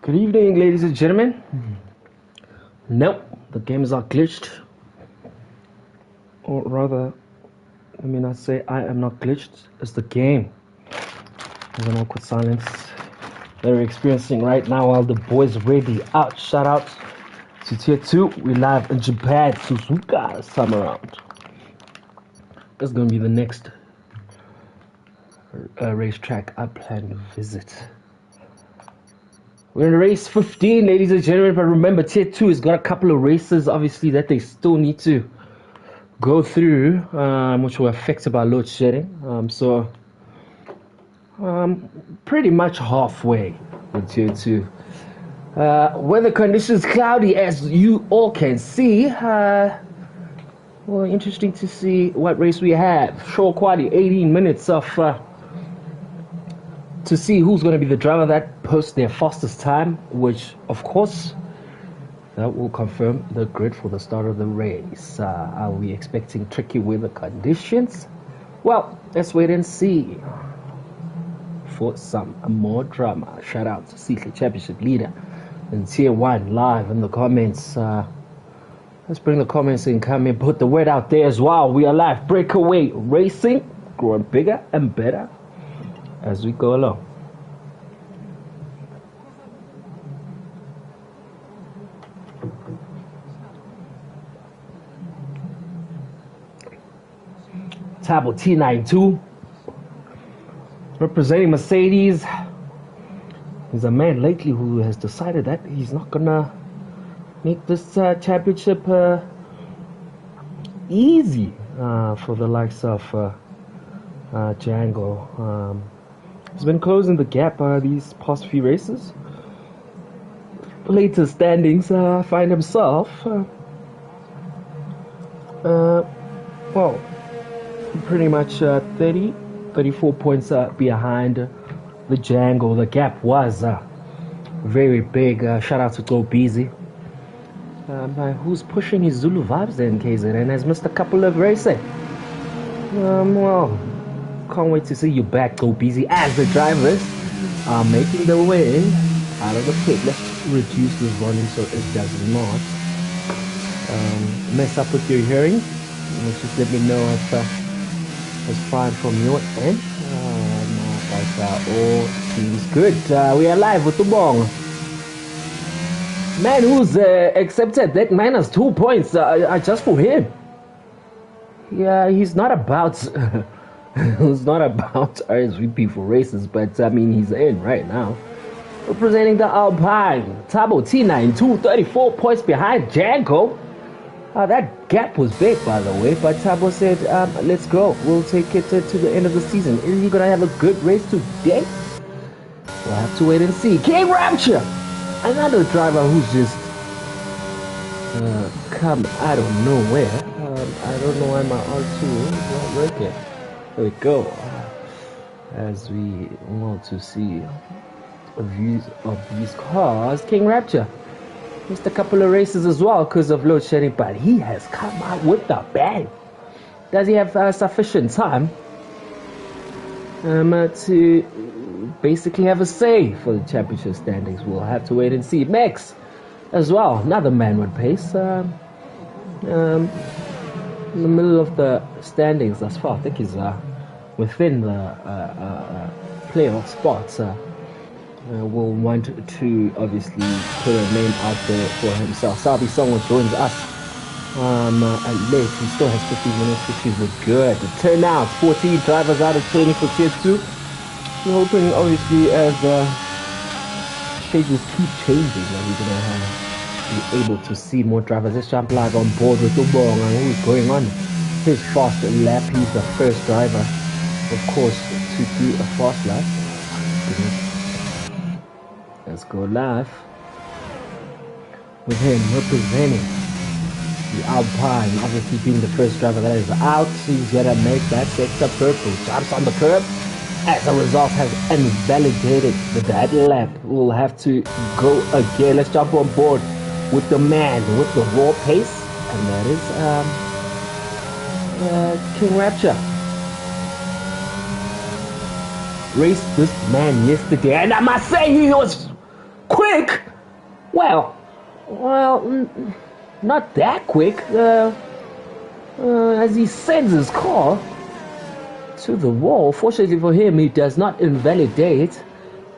Good evening, ladies and gentlemen. Nope, the games are glitched. Or rather, let me not say I am not glitched, it's the game. There's an awkward silence that we're experiencing right now while the boys ready out. Shout out to Tier 2. We live in Japan, Suzuka this time around. That's gonna be the next racetrack I plan to visit. We're in race 15, ladies and gentlemen, but remember, Tier 2 has got a couple of races, obviously, that they still need to go through, which were affected by load shedding. So, pretty much halfway in Tier 2. Weather conditions cloudy, as you all can see. Well, interesting to see what race we have. Short quality, 18 minutes of... to see who's going to be the driver that posts their fastest time, which, of course, that will confirm the grid for the start of the race. Are we expecting tricky weather conditions? Well, let's wait and see. For some more drama, shout out to Secret Championship leader in Tier 1 live in the comments. Let's bring the comments in, come in, put the word out there as well. We are live, BrakeAway Racing, growing bigger and better as we go along. Tabo T92 representing Mercedes. He's a man lately who has decided that he's not gonna make this championship easy for the likes of Django. He's been closing the gap these past few races. Later standings find himself well, pretty much 34 points behind the Django. The gap was very big. Shout out to Go Busy, who's pushing his Zulu vibes then, KZ, and has missed a couple of races. Well, can't wait to see you back, Go Busy, as the drivers are making their way out of the pit. Let's reduce this volume so it does not mess up with your hearing. Just let me know if it's fine from your end. All seems good. We are live with the bong. Man who's accepted that minus 2 points just for him. Yeah, he's not about he's not about RSVP for races, but I mean he's in right now. Representing the Alpine, Tabo T92, 34 points behind Django. That gap was big, by the way, but Tabo said, let's go. We'll take it to the end of the season. Is he going to have a good race today? We'll have to wait and see. King Rapture, another driver who's just come out of nowhere. I don't know why my R2 is not working. There we go. As we want to see views of these cars. King Rapture missed a couple of races as well because of load shedding, but he has come out with the bang. Does he have sufficient time to basically have a say for the championship standings? We'll have to wait and see. Max as well, another man with pace. In the middle of the standings thus far. I think he's within the playoff spots. Will want to obviously put a name out there for himself. Sabi someone joins us late. He still has 15 minutes, which is good. The turnout, 14 drivers out of 20 for Tier 2. We're hoping, obviously, as stages keep changing, that we're going to be able to see more drivers. Let's jump live on board with Ubong and who's going on his fast lap. He's the first driver, of course, to do a fast lap. Let's go live with him representing the Alpine, obviously being the first driver that is out. He's gonna make that sector purple. Jumps on the curb. As a result, has invalidated that lap. We'll have to go again. Let's jump on board with the man with the raw pace, and that is King Rapture. Raced this man yesterday, and I must say he was Quick! Well, not that quick. As he sends his car to the wall. Fortunately for him, he does not invalidate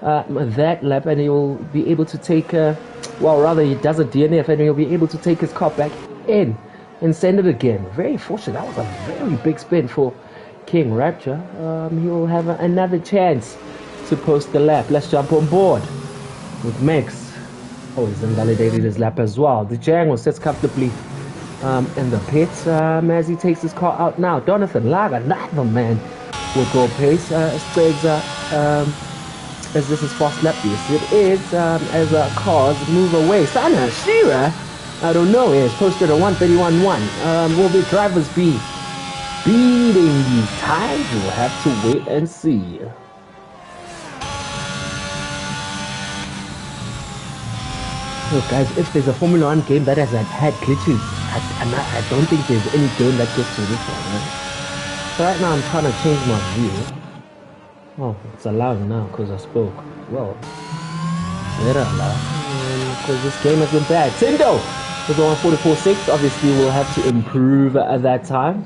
that lap, and he will be able to take, rather he does a DNF, and he'll be able to take his car back in and send it again. Very fortunate. That was a very big spin for King Rapture. He will have another chance to post the lap. Let's jump on board with Max. Oh, he's invalidated his lap as well. The Django sits comfortably in the pits as he takes his car out now. Jonathan Lager, another man with goal pace. Spreads as this is fast lap. Yes, it is. As cars move away. Sana Shira, I don't know. He has posted a 1:31.1. Will the drivers be beating these times? We'll have to wait and see. Look, guys, if there's a Formula 1 game that has had glitches, I don't think there's any game that gets to this one, right? So right now I'm trying to change my view. Oh, it's allowing now because I spoke. Well, let it allow. Because this game has been bad. Tindo with the 1:44.6. Obviously, we'll have to improve at that time.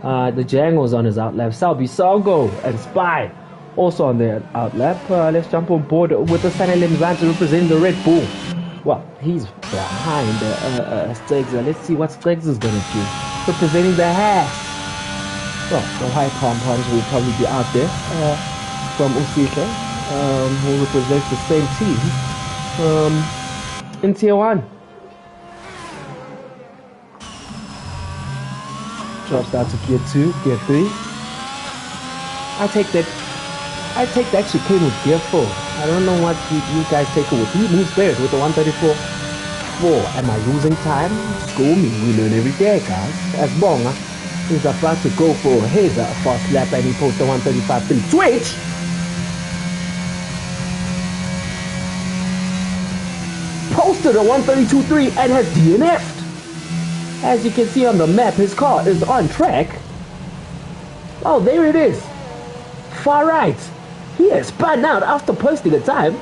The Django's on his outlap. Salbi Songo and Spy also on their outlap. Let's jump on board with the San Limzante representing the Red Bull. Well, he's behind Stegzer. Let's see what Stegzer is going to do. Representing the Haas. Well, the white pom-poms will probably be out there from Usike, who represents the same team in Tier 1. Drops down to Gear 2, Gear 3. I take that chicane with Gear 4. I don't know what you guys take it with. He moves better with the 1:34.4. Am I losing time? School me. We learn every day, guys. As Bonga is about to go for his fast lap, and he posts the 1:35.3. Switch! Posted a 1:32.3 and has DNF'd. As you can see on the map, his car is on track. Oh, there it is. Far right. He has spun out after posting a time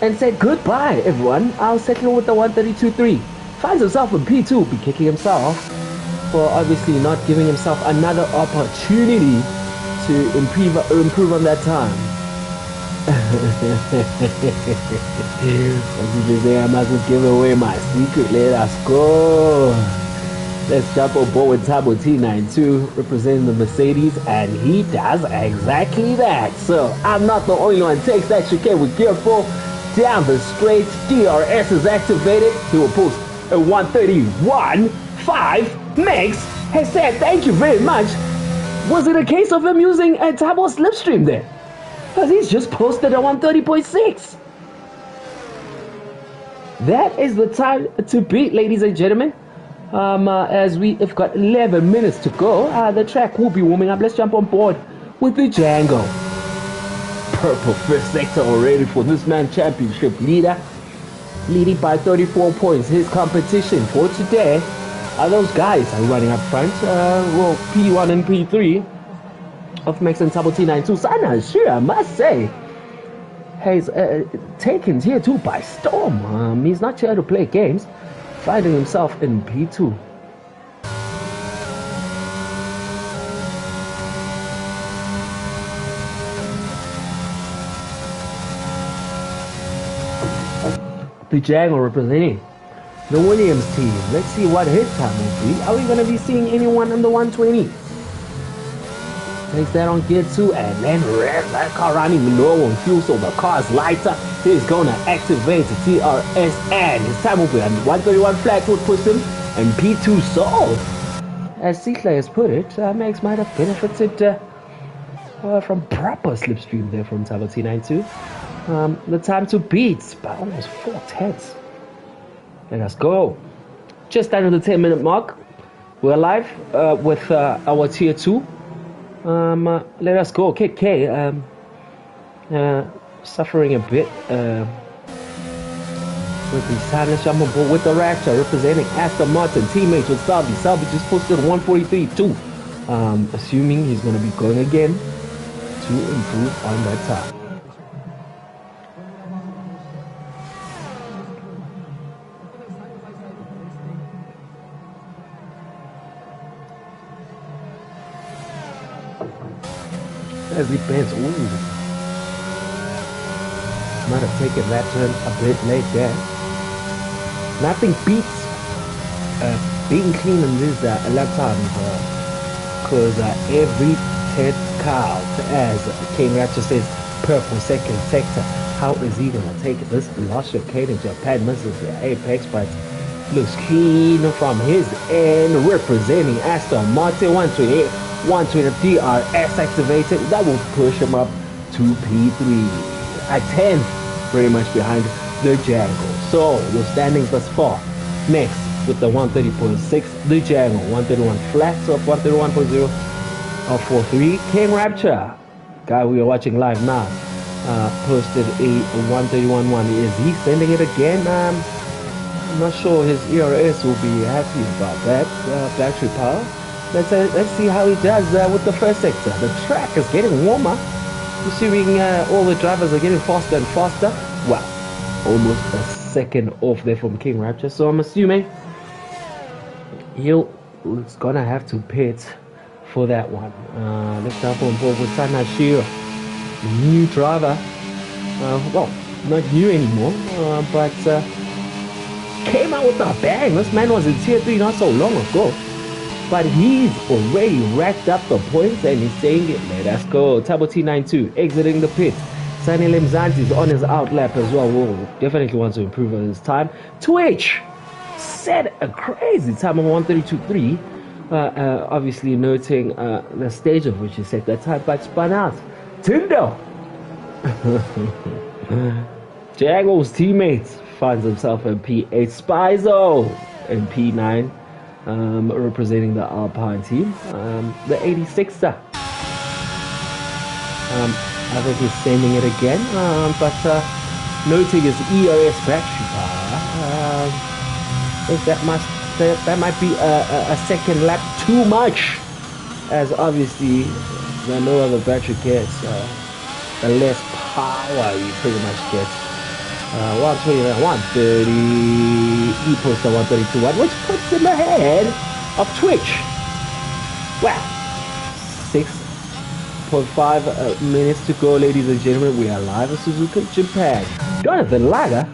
and said goodbye, everyone. I'll settle with the 1:32.3. Finds himself in P2, be kicking himself for obviously not giving himself another opportunity to improve on that time. As you can say, I must give away my secret. Let us go. Let's jump on board with Tabo T92 representing the Mercedes, and he does exactly that. So I'm not the only one who takes that chicane with Gear 4 down the straight. DRS is activated. He will post a 1:31.5. Max has said thank you very much. Was it a case of him using a Tabo slipstream there? Because he's just posted a 1:30.6. That is the time to beat, ladies and gentlemen. As we've got 11 minutes to go, the track will be warming up. Let's jump on board with the Django. Purple first sector already for this man, championship leader, leading by 34 points. His competition for today are those guys are running up front. P1 and P3 of Max and Tabo T92. Sana, sure, I must say, has taken Tier 2 by storm. He's not here to play games, finding himself in P2. The Django representing the Williams team. Let's see what his time will be. Are we going to be seeing anyone in the 120? Takes that on Gear 2 and then revs that car running low on fuel, so the car is lighter. He's going to activate the TRS, and his time will be on 1:31 flat, would push him and P2 solved. As Cicla has put it, Max might have benefited from proper slipstream there from Tabo T92. The time to beat by almost 4 tenths. Let us go. Just under the 10-minute mark. We're live with our Tier 2. Let us go. KK suffering a bit with the silence. Jump on board with the Rapture representing Aston Martin. Teammates with Salvi. Salvi just posted 1:43.2. Assuming he's going to be going again to improve on that time. as he bends. Ooh. Might have taken that turn a bit late there. Nothing beats being clean in this lap time because every 10 count, as King Raptor says, purple second sector. How is he gonna take this? Lost chicane in Japan, misses the apex, but looks clean from his end, representing Aston Martin 128, 123 RS activated. That will push him up to P3 at 10, pretty much behind the Django. So the standings thus far. Next with the 130.6, the Django 131 flat, so 131.0 43. King Rapture, guy we are watching live now, posted a 131.1. Is he sending it again? I'm not sure his ERS will be happy about that. Battery power. Let's see how he does with the first sector. The track is getting warmer. Assuming all the drivers are getting faster and faster. Wow, almost a second off there from King Rapture. So I'm assuming he's gonna have to pit for that one. Let's jump on board with Sanashiro, new driver. Well, not new anymore, but came out with a bang. This man was in tier 3 not so long ago, but he's already racked up the points and he's saying it. Let us go. Tabo T92 exiting the pit. Sunny Lemzanti is on his outlap as well. Whoa, definitely wants to improve on his time. Twitch set a crazy time of 132.3. Obviously noting the stage of which he set that time, but spun out. Tindo Jago's teammates finds himself in P8. Spizo in P9, representing the Alpine team. The 86er. I think he's sending it again, but noting his ERS battery power. I think that might be a second lap too much, as obviously the no other battery gets, the less power you pretty much get. 129, 130, he posts a 132.1, which puts him ahead of Twitch. Wow, 6.5 minutes to go, ladies and gentlemen. We are live in Suzuka, Japan. Jonathan Lager,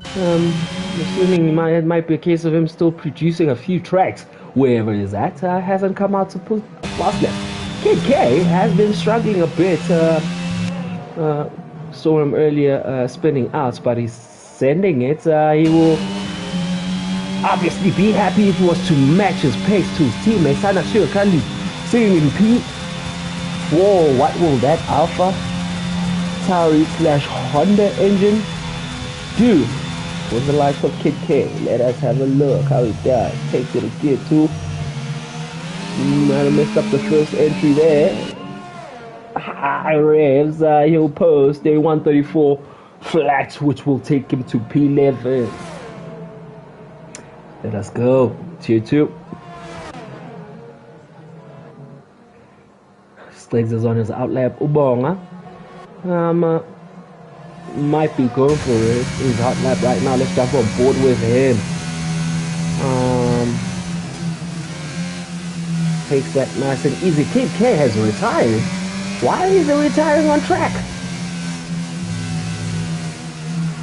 assuming it might be a case of him still producing a few tracks wherever it is at, hasn't come out to put a fast lap. Kid K has been struggling a bit. Saw him earlier spinning out, but he's sending it. He will obviously be happy if he was to match his pace to his teammate. Sanashiro Kandi sitting in P. Whoa, what will that Alpha Tauri / Honda engine do with the likes of Kid K? Let us have a look how he does. Takes it to gear 2. Might have messed up the first entry there. High revs, he'll post a 134 flat, which will take him to P11. Let us go. Tier 2. Sliggs is on his outlap. Ubonga might be going for it. His hot lap right now. Let's jump on board with him. Takes that nice and easy. Kid K has retired. Why is he retiring on track?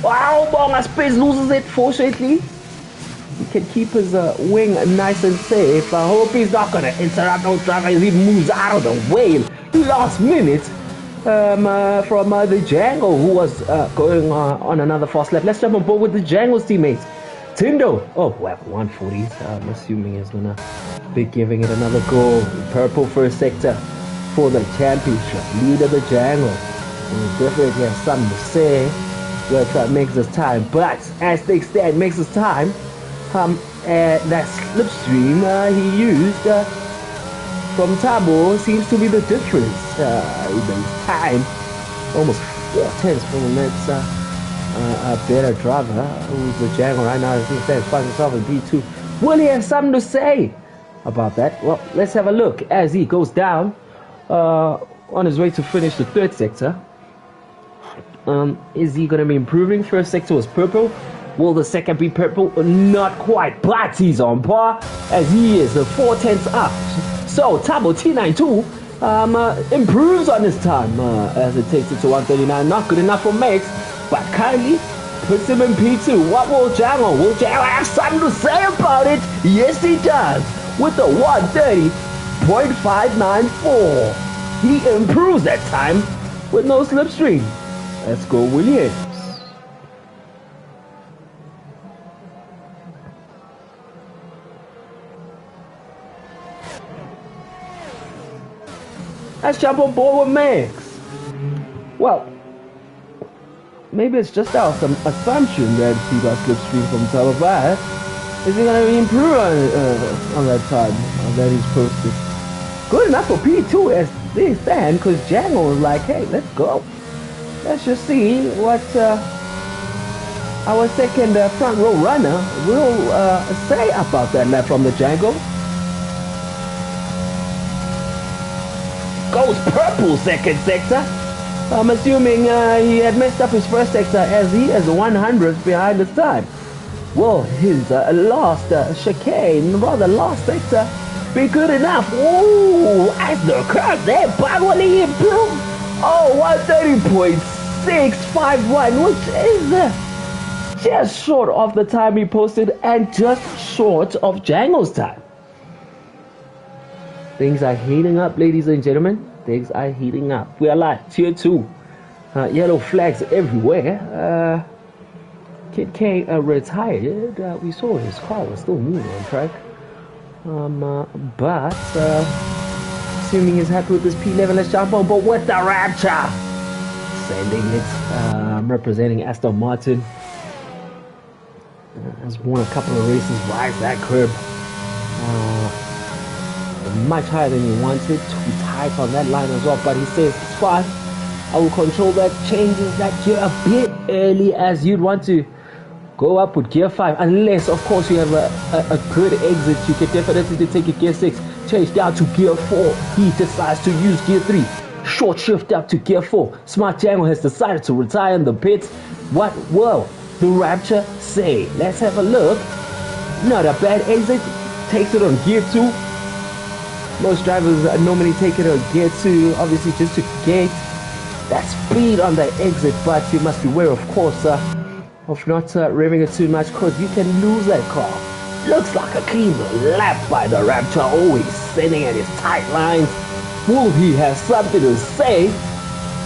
Wow, Bonga Space loses it, fortunately. He can keep his wing nice and safe. I hope he's not going to interrupt those drivers. He moves out of the way last minute from the Django, who was going on another fast lap. Let's jump on board with the Django's teammates. Tindo, oh, well, 140. I'm assuming he's going to be giving it another go. Purple first sector for the championship. Leader the Django. He definitely has something to say. Well, try to make his time, but as they stand, makes his time. That slipstream he used from Tabo seems to be the difference. Even time, almost 4/10 from the next a better driver, who's the Django right now. As he stands, finds himself in P2. Will he have something to say about that? Well, let's have a look as he goes down on his way to finish the third sector. Is he going to be improving? First sector was purple. Will the second be purple? Not quite, but he's on par as he is 4/10 up. So Tabo T92 improves on his time as it takes it to 139. Not good enough for Max, but kindly puts him in P2. What will Jango? Will Jango have something to say about it? Yes, he does. With a 130.594. He improves that time with no slipstream. Let's go, Williams. Let's jump on board with Max. Well, maybe it's just our assumption that he got slipstream from top 5. Is he going to improve on that time that he's posted? Good enough for P2 as they stand, because Django was like, hey, let's go. Let's just see what our second front row runner will say about that lap from the Django. Goes purple second sector. I'm assuming he had messed up his first sector as he is 100th behind his time. Will his last chicane, rather last sector, be good enough? Ooh, as the curve there, but will he improve? Oh, 130.651, which is just short of the time he posted and just short of Django's time. Things are heating up, ladies and gentlemen. Things are heating up. We are live, tier 2. Yellow flags everywhere. Kid K retired. We saw his car was still moving on track. But assuming he's happy with this P11, let's jump on. But with the Rapture, sending it, representing Aston Martin. Has won a couple of races. Rides that curb. Much higher than he wanted. Too tight on that line as well. But he says it's fine. I will control that. Changes that gear a bit early as you'd want to go up with gear 5, unless of course you have a good exit. You can definitely take a gear 6, change down to gear 4. He decides to use gear 3, short shift up to gear 4. Smart Django has decided to retire in the pits. What will the Rapture say? Let's have a look. Not a bad exit. Takes it on gear 2. Most drivers normally take it on gear 2, obviously just to get that speed on the exit, but you must be aware, of course, of not revving it too much, because you can lose that car. Looks like a clean lap by the Rapture, always sending at his tight lines. Will he have something to say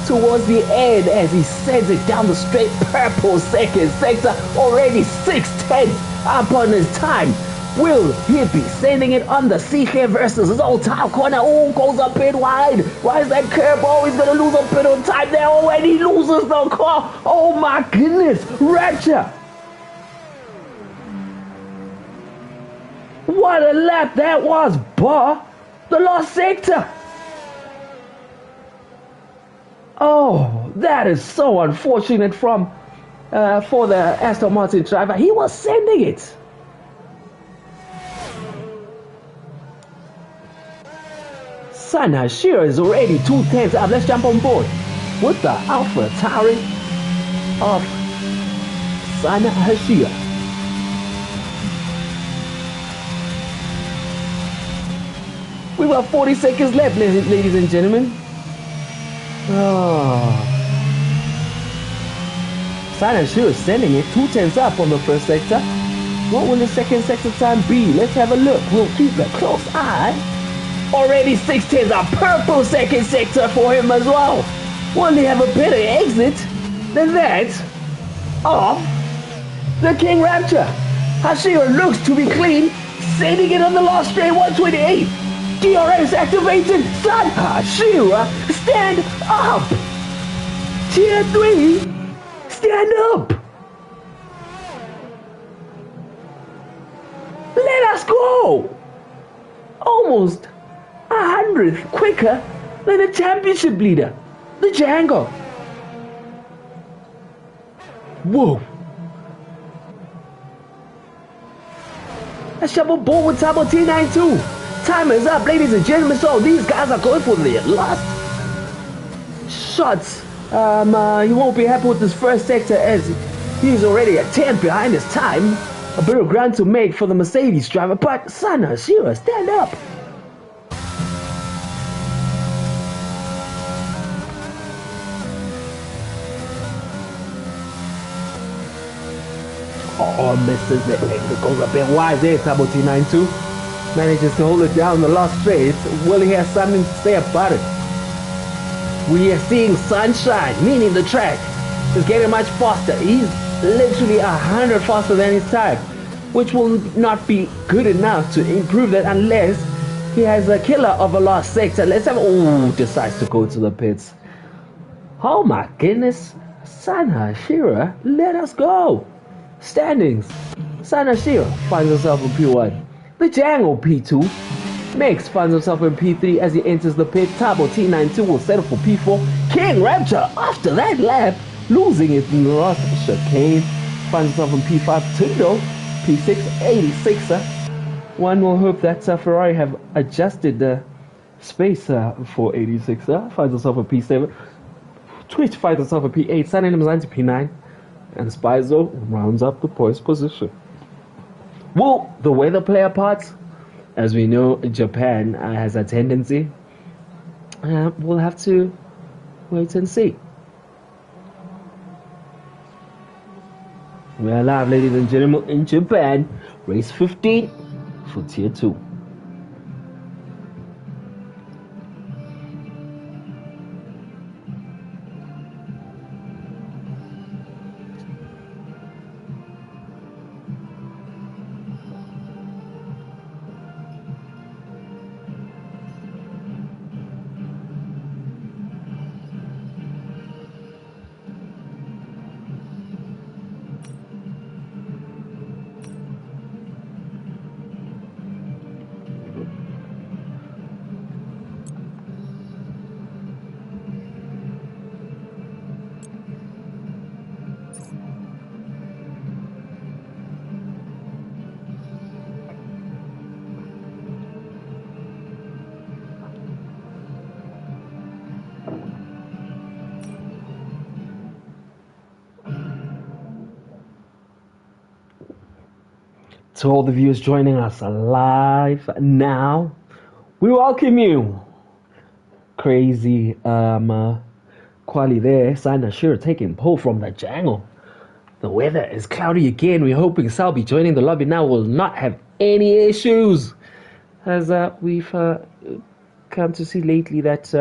towards the end as he sends it down the straight? Purple second sector, already 6/10 up on his time. Will he be sending it on the CK versus his old top corner? Oh, goes a bit wide. Why is that curb always going to lose a bit of time there? Oh, and he loses the car. Oh my goodness. Rapture. What a lap that was, bar the last sector. Oh, that is so unfortunate for the Aston Martin driver. He was sending it. Sana Hashira is already 2/10 up. Let's jump on board with the Alpha Tauri of Sana Hashira. We've got 40 seconds left, ladies and gentlemen. Oh. Sana Hashira is sending it 2/10 up on the first sector. What will the second sector time be? Let's have a look. We'll keep a close eye. Already 6/10, a purple second sector for him as well. Will he have a better exit than that of the King Rapture? Hashira looks to be clean, sending it on the last straight, 128. DRS activated. Son Hashira, stand up. Tier 3, stand up. Let us go. Almost 100th quicker than the championship leader, the Django. Whoa. Let's jump on board with Turbo T92. Time is up, ladies and gentlemen. So these guys are going for the last shots. He won't be happy with this first sector as he's already a 10 behind his time. A bit of ground to make for the Mercedes driver, but Sana Hashira, stand up. Oh, misses it. It goes a bit wide there. Tabo T92 manages to hold it down the last straight. Willie has something to say about it. We are seeing sunshine, meaning the track is getting much faster. He's literally 100 faster than his time, which will not be good enough to improve that unless he has a killer of a last sector. Let's have. Oh, decides to go to the pits. Oh my goodness. Sanashira, let us go. Standings. Sanashira finds himself in P1. The Django P2. Mix finds himself in P3 as he enters the pit. Tabo T92 will settle for P4. King Rapture, after that lap, losing it in the last chicane, finds himself in P5. Tundo, P6, 86er. One will hope that Ferrari have adjusted the space for 86er. Finds himself in P7. Twitch finds himself in P8. Sunny Mzanti P9. And Spizo rounds up the points position. Will the weather play a part? As we know, Japan has a tendency. We'll have to wait and see. We are live, ladies and gentlemen, in Japan. Race 15 for Tier 2. To all the viewers joining us live now, we welcome you. Crazy quali there. Sana Shira taking pole from the Django. The weather is cloudy again. We're hoping Salby joining the lobby now will not have any issues. As we've come to see lately that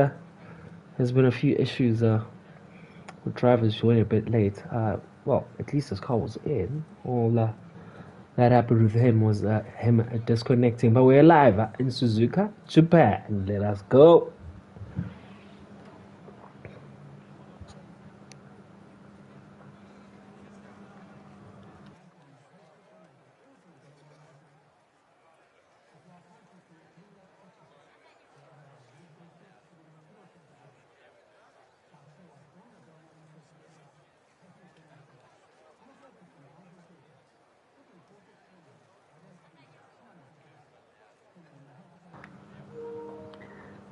there's been a few issues with drivers joining a bit late. Well, at least his car was in. All that happened with him was him disconnecting. But we're live in Suzuka, Japan. Let us go.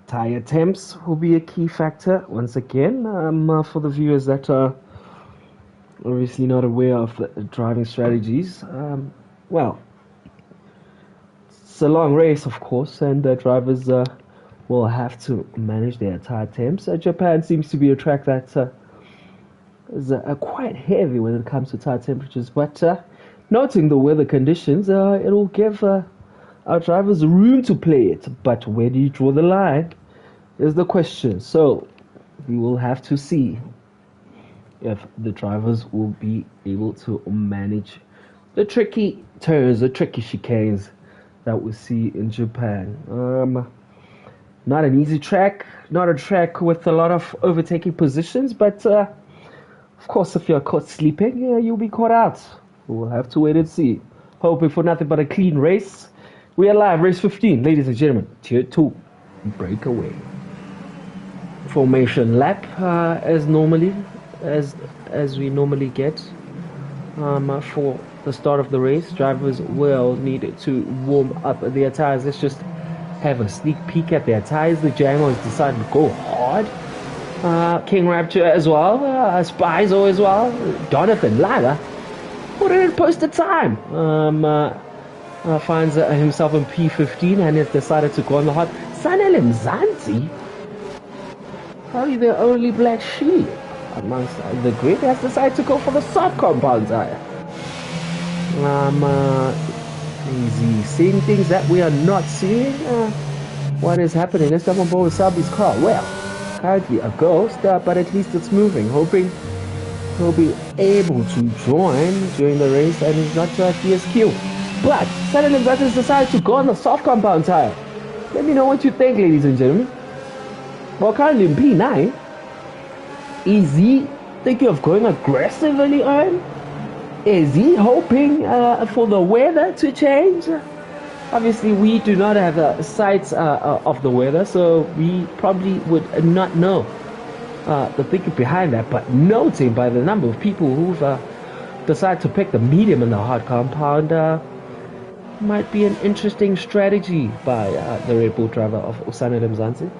Tire temps will be a key factor once again for the viewers that are obviously not aware of the driving strategies. Well, it's a long race, of course, and drivers will have to manage their tire temps. Japan seems to be a track that is quite heavy when it comes to tire temperatures, but noting the weather conditions, it will give our drivers room to play it. But where do you draw the line is the question. So we will have to see if the drivers will be able to manage the tricky turns, the tricky chicanes that we see in Japan. Not an easy track, not a track with a lot of overtaking positions, but of course, if you're caught sleeping, you'll be caught out. We'll have to wait and see. Hoping for nothing but a clean race. We are live, race 15, ladies and gentlemen, Tier 2, BrakeAway. Formation lap as we normally get for the start of the race. Drivers will need to warm up their tires. Let's just have a sneak peek at their tires. The Django has decided to go hard. King Rapture as well, Spizo as well, Jonathan Lager put it in posted time. Finds himself in P15 and has decided to go on the hot. Sanel Mzanti, probably the only black sheep amongst the grid, has decided to go for the soft compound tire. Is he seeing things that we are not seeing? What is happening? Let's jump on board with Sabi's car. Well, currently a ghost, but at least it's moving. Hoping he'll be able to join during the race and he's not DSQ. But suddenly Brothers decided to go on the soft compound tire. Let me know what you think, ladies and gentlemen. Well, currently in P9, is he thinking of going aggressively on? Is he hoping for the weather to change? Obviously, we do not have sights of the weather, so we probably would not know the thinking behind that. But noting by the number of people who've decided to pick the medium and the hard compound, might be an interesting strategy by the Red Bull driver of Sanelem Mzansi.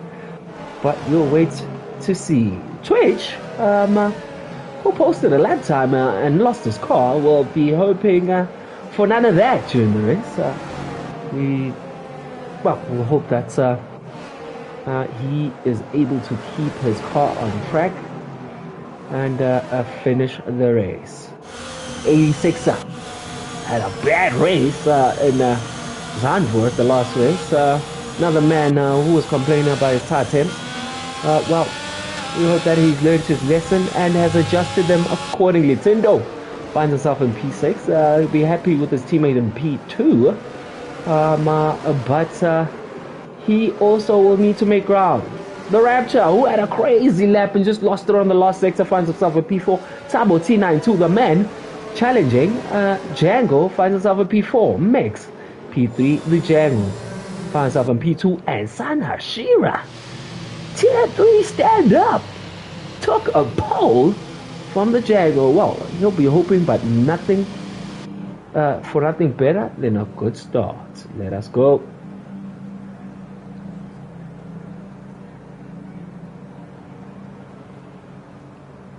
But we'll wait to see. Twitch, who posted a lap time and lost his car, will be hoping for none of that during the race. We'll hope that he is able to keep his car on track and finish the race. 86er had a bad race in Zandvoort, the last race. Another man who was complaining about his tire temps. Well, we hope that he's learned his lesson and has adjusted them accordingly. Tindo finds himself in P6. He'll be happy with his teammate in P2. But he also will need to make ground. The Rapture, who had a crazy lap and just lost it on the last sector, finds himself in P4. Tabo T92, the man challenging Django, finds himself in P4. Mix P3, the Django finds himself in P2. And Sanashira, Tier 3 stand up, took a pole from the Django. Well, he'll be hoping but nothing for nothing better than a good start. Let us go.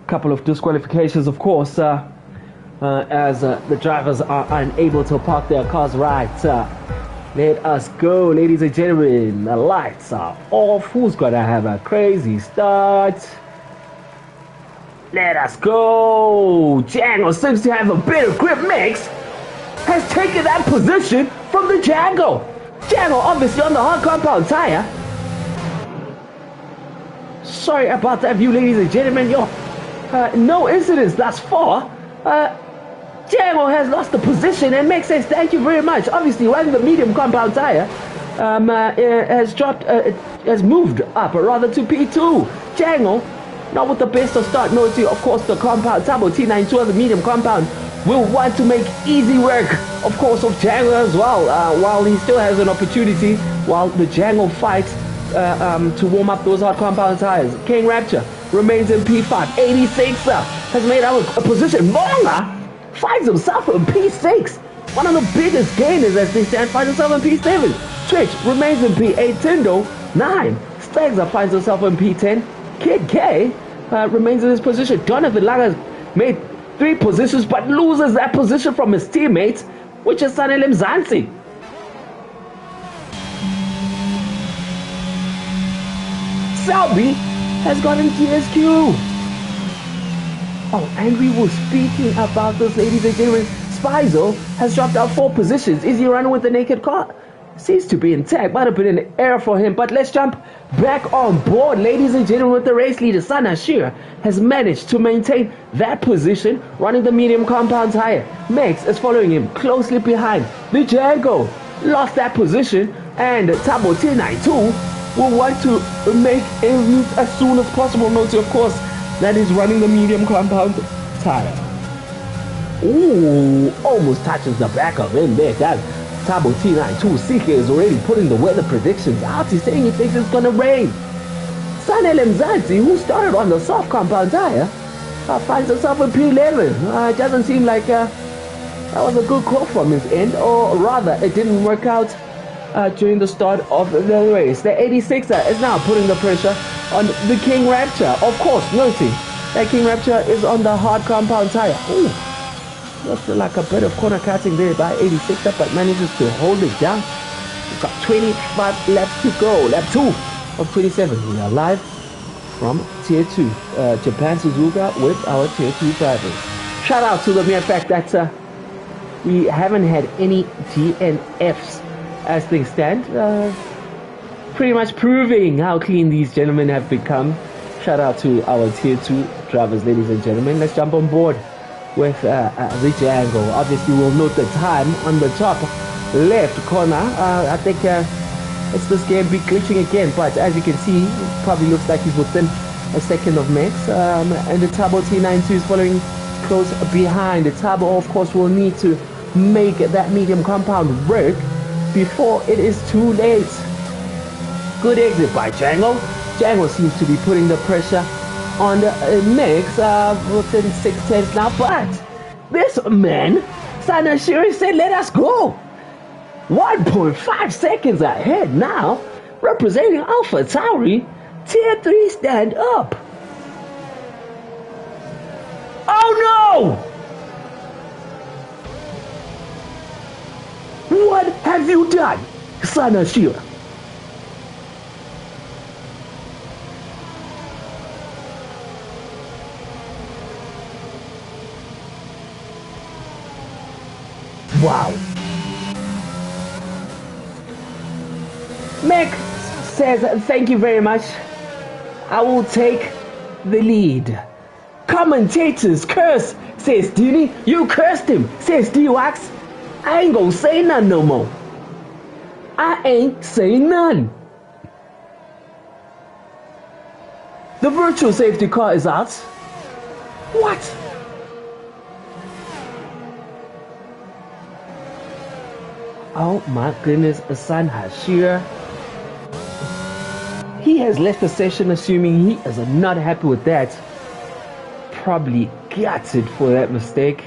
Couple of disqualifications, of course, as the drivers are unable to park their cars right. Let us go, ladies and gentlemen. The lights are off. Who's gonna have a crazy start? Let us go. Django seems to have a better grip. Mix has taken that position from the Django. Django obviously on the hard compound tire. Sorry about that view, ladies and gentlemen. No incidents thus far. Django has lost the position and Mix says thank you very much. Obviously running the medium compound tire has moved up rather to P2. Django not with the best of start. Noting of course the compound Tabo T92 of the medium compound will want to make easy work of course of Django as well, while he still has an opportunity while the Django fights to warm up those hard compound tires. King Rapture remains in P5. 86 has made out a position. Monga finds himself in P6. One of the biggest gainers as they stand finds himself in P7. Twitch remains in P8. Tindo 9. Stagza finds himself in P10. Kid K remains in his position. Jonathan Laga made 3 positions but loses that position from his teammates, which is Sanelem Mzansi. Selby has gotten TSQ. Oh, and we were speaking about this, ladies and gentlemen. Spizo has dropped out 4 positions. Is he running with the naked car? Seems to be intact. Might have been an error for him, but let's jump back on board, ladies and gentlemen, with the race leader. Sanashira has managed to maintain that position, running the medium compound tire. Mex is following him closely behind. The Django lost that position, and Tabo T92 will want to make a route as soon as possible. Note, of course, that is running the medium compound tire. Ooh, almost touches the back of him there. That Tabo T92 CK is already putting the weather predictions out. He's saying he thinks it's gonna rain. Sanelem Mzansi, who started on the soft compound tire, finds himself in P11. It doesn't seem like that was a good call from his end, or rather, it didn't work out during the start of the race. The 86er is now putting the pressure on the King Rapture. Of course, noting that King Rapture is on the hard compound tire. Ooh, looks like a bit of corner cutting there by 86er, but manages to hold it down. We've got 25 laps to go. Lap 2 of 27. We are live from Tier 2, Japan Suzuka with our Tier 2 drivers. Shout out to the mere fact that We haven't had any DNFs as things stand. Pretty much proving how clean these gentlemen have become. Shout out to our tier 2 drivers, ladies and gentlemen. Let's jump on board with the Django. Obviously, we'll note the time on the top left corner. I think it's this game be glitching again, but as you can see, it probably looks like he's within a second of Max. And the Turbo T92 is following close behind. The Turbo, of course, will need to make that medium compound work before it is too late. Good exit by Django. Django seems to be putting the pressure on the mix within 6 tenths now, but this man, Sanashiri, said let us go. 1.5 seconds ahead now, representing Alpha Tauri. Tier 3 stand up. Oh no! What have you done, Sanashira? Wow. Mac says, thank you very much. I will take the lead. Commentators curse, says Dini. You cursed him, says D-Wax. I ain't gonna say none no more. I ain't saying none. The virtual safety car is out. What? Oh my goodness, Asan Hashira. He has left the session assuming he is not happy with that. Probably gutted for that mistake.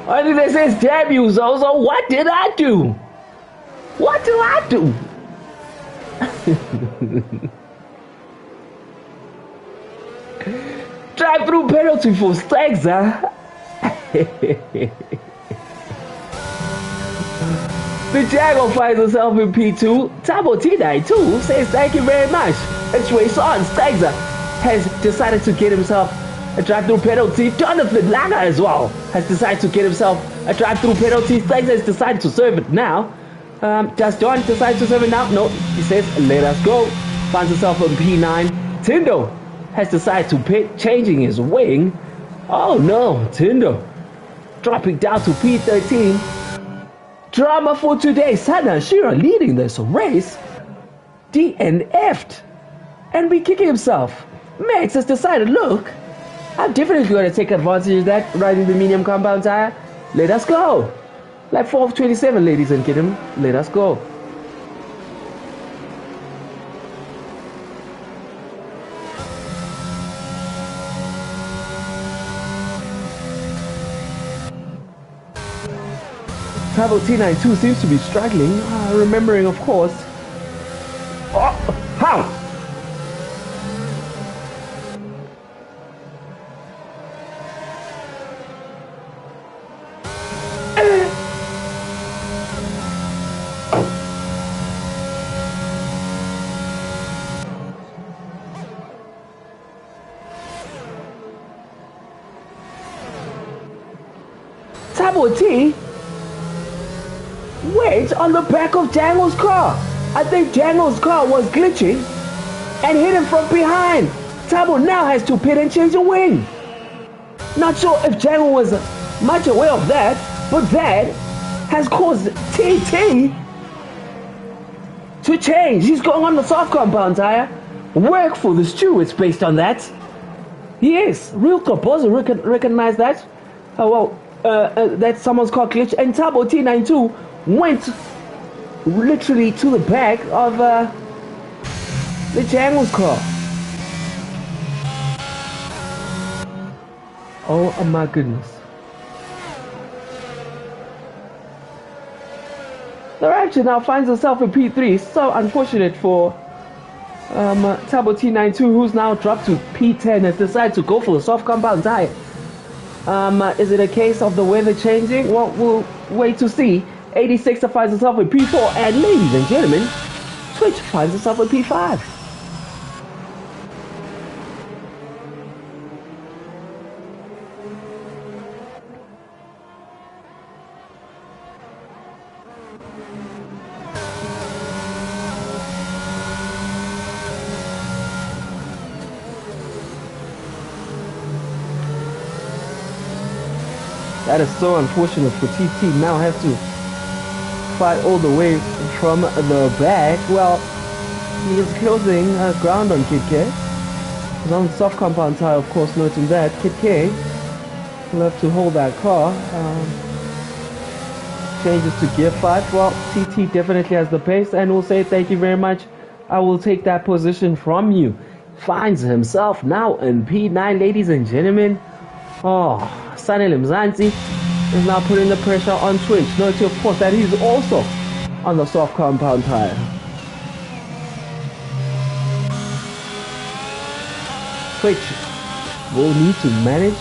I think that says debut, so what did I do? What do I do? Drive-through penalty for Stagza. The Jago finds herself in P2. Tabo T92 says thank you very much. It's race on. Stagza has decided to get himself a drive-through penalty. Jonathan Langer as well has decided to get himself a drive-through penalty. Stagza has decided to serve it now. Does John decide to serve it now? No, he says let us go. Finds himself on P9. Tindo has decided to pit, changing his wing. Oh no, Tindo dropping down to P13. Drama for today. Sanashira leading this race. DNF'd and be kicking himself. Max has decided, look, I'm definitely going to take advantage of that, riding the medium compound tire. Let us go. Lap 4 of 27, ladies and gentlemen. Let us go. Turbo T92 seems to be struggling, remembering, of course. Oh, how? Turbo T? Wait, on the back of Django's car. I think Django's car was glitching and hit him from behind. Tabo now has to pit and change the wing. Not sure if Django was much aware of that, but that has caused TT to change. He's going on the soft compound tire. Work for the stewards based on that. Yes, real composer recognize that. Oh well, that's someone's car glitch. And Tabo T92 went literally to the back of the Django's car. Oh my goodness. The Rapture now finds herself in P3. So unfortunate for Tabo T92, who's now dropped to P10, has decided to go for the soft compound tire. Is it a case of the weather changing? Well, we'll wait to see. 86 finds herself in P4, and ladies and gentlemen, Twitch finds herself in P5. That is so unfortunate for TT. Now have to fight all the way from the back. Well, he is closing ground on Kid K. He's on the soft compound tire, of course, noting that. Kid K will have to hold that car. Changes to gear 5. Well, TT definitely has the pace and will say thank you very much. I will take that position from you. Finds himself now in P9, ladies and gentlemen. Oh, Sanele Mzansi is now putting the pressure on Twitch. Note, of course, that he's also on the soft compound tire. Twitch will need to manage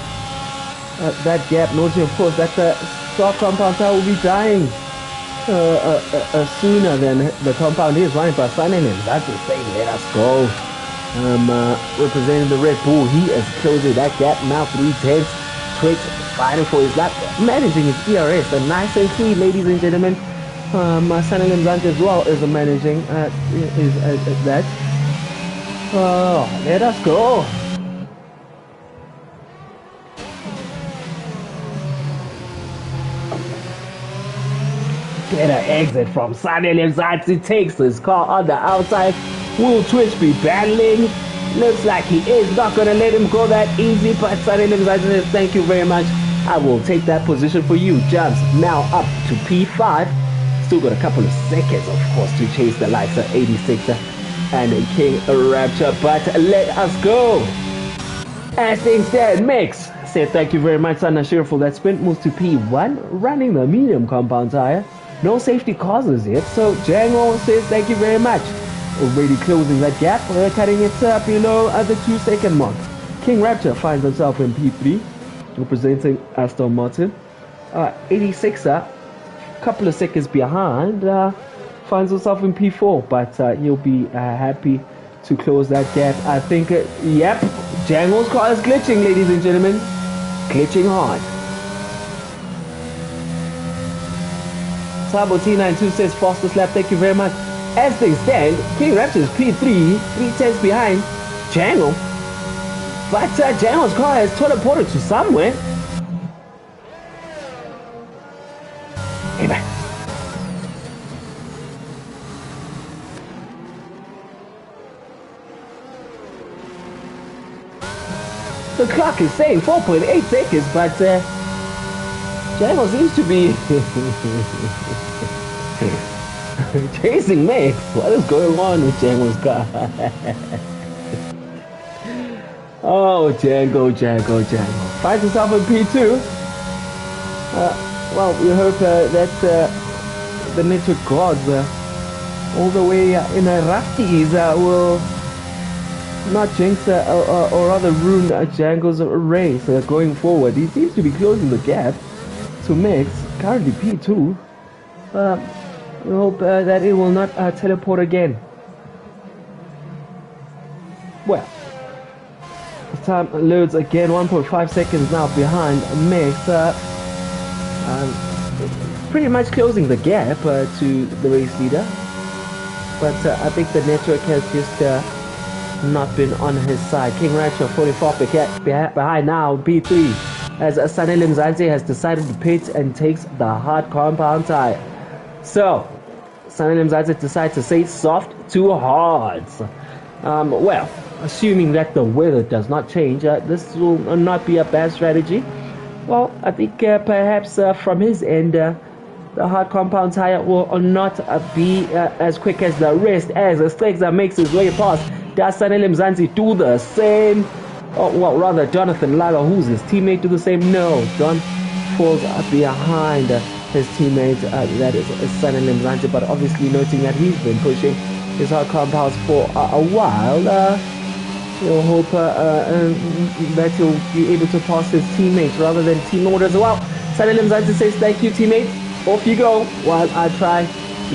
that gap. Note, of course, that the soft compound tire will be dying sooner than the compound is running. But Sanele Mzansi saying, let us go. Representing the Red Bull, he is closing that gap now. 3/10. Twitch fighting for his lap, managing his ERS, a nice and clean, ladies and gentlemen. Sanele Mzansi as well is managing that. Oh, let us go. Get an exit from Sanele Mzansi. Takes his car on the outside. Will Twitch be battling? Looks like he is not going to let him go that easy, but Sanele Mzansi says thank you very much. I will take that position for you. Jumps now up to P5. Still got a couple of seconds, of course, to chase the likes of 86 and King Rapture, but let us go. As things stand, Mix said thank you very much, Sanashir, for that sprint. Moves to P1, running the medium compound tire. No safety causes yet, so Django says thank you very much. Already closing that gap, cutting it below the 2-second mark. King Rapture finds himself in P3, representing Aston Martin. 86er, couple of seconds behind, finds himself in P4, but he'll be happy to close that gap. I think, yep, Django's car is glitching, ladies and gentlemen. Glitching hard. Sabo T92 says fastest lap, thank you very much. As things stand, King Rapture is P3, 3/10 behind Django. But Django's car has teleported to somewhere. Hey, man. The clock is saying 4.8 seconds, but Django seems to be chasing me. What is going on with Django's car? Oh, Django. Finds himself in P2. Well, we hope that the network gods all the way in Rafties will not jinx or rather ruin Django's race going forward. He seems to be closing the gap to Mix, currently P2. We hope that it will not teleport again. Well, time loads again, 1.5 seconds now behind Mix. Pretty much closing the gap to the race leader. But I think the network has just not been on his side. King Rapture 44 behind now, P3. As Sanele Mzansi has decided to pit and takes the hard compound tire. So, Sanele Mzansi decides to say soft to hards. Well, assuming that the weather does not change, this will not be a bad strategy. Well, I think perhaps from his end, the hard compound tire will not be as quick as the rest. As Stegza makes his way past, does Sanele Mzansi do the same? Well, rather Jonathan Lala, who's his teammate, do the same? No, John falls behind his teammate, that is Sanele Mzansi, but obviously noting that he's been pushing his hard compounds for a while. We'll hope that he'll be able to pass his teammates rather than team orders as well. Sanele Mzansi says thank you, teammate. Off you go while I try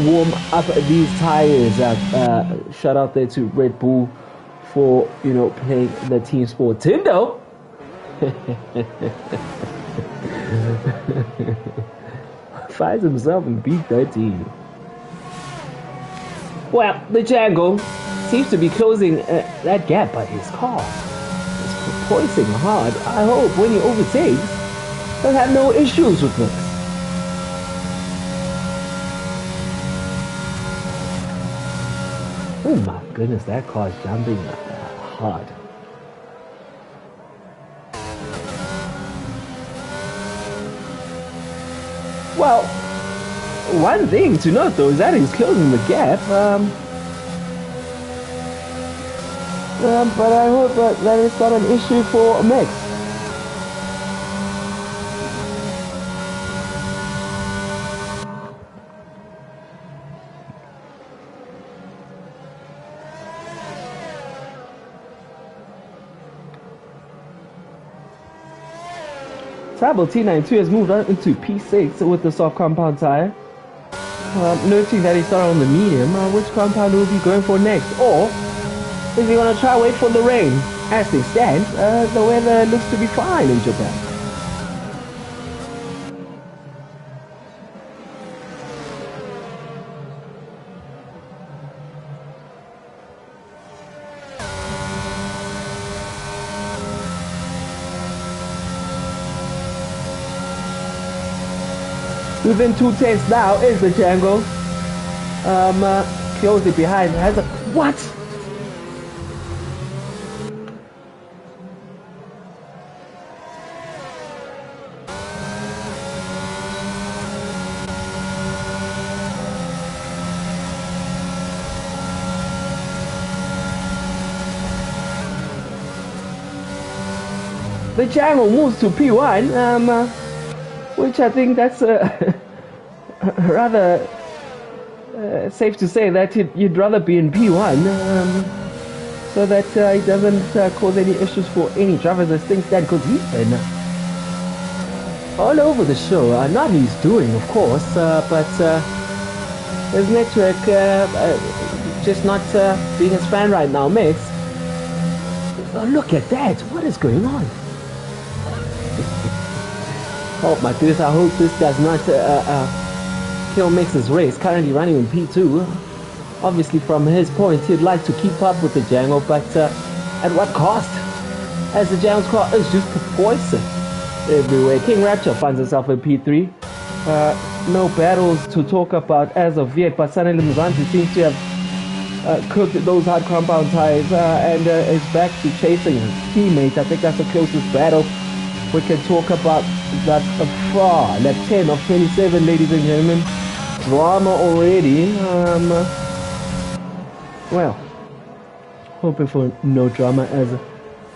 warm up these tires. Shout out there to Red Bull for playing the team sport. Tindo finds himself in B13. Well, the Django seems to be closing that gap, but his car is poising hard. I hope when he overtakes, He'll have no issues with Mix. Oh my goodness, that car is jumping hard. Well, one thing to note though is that he's closing the gap. But I hope that it's not an issue for Mix. Turbo T92 has moved on into P6 with the soft compound tire. Noting that he started on the medium, which compound will be going for next? Or is he going to try wait for the rain? As they stand, the weather looks to be fine in Japan. Within 2 tenths now is the Django. Closely behind has a what? The Django moves to P1. Which I think that's rather safe to say that you'd rather be in P1 so that it doesn't cause any issues for any drivers as things stand, because he's been all over the show. Not he's doing, of course, but his network just not being his fan right now. Mix. Oh, look at that! What is going on? Oh my goodness, I hope this does not kill Mix's race. Currently running in P2. Obviously from his point, he'd like to keep up with the Django, but at what cost? As the Django's car is just poison everywhere. King Rapture finds himself in P3. No battles to talk about as of yet, but Sunny Limuzanti seems to have cooked those hard compound tires and is back to chasing his teammates. I think that's the closest battle we can talk about that far. Lap 10 of 27, ladies and gentlemen. Drama already. Well, hoping for no drama as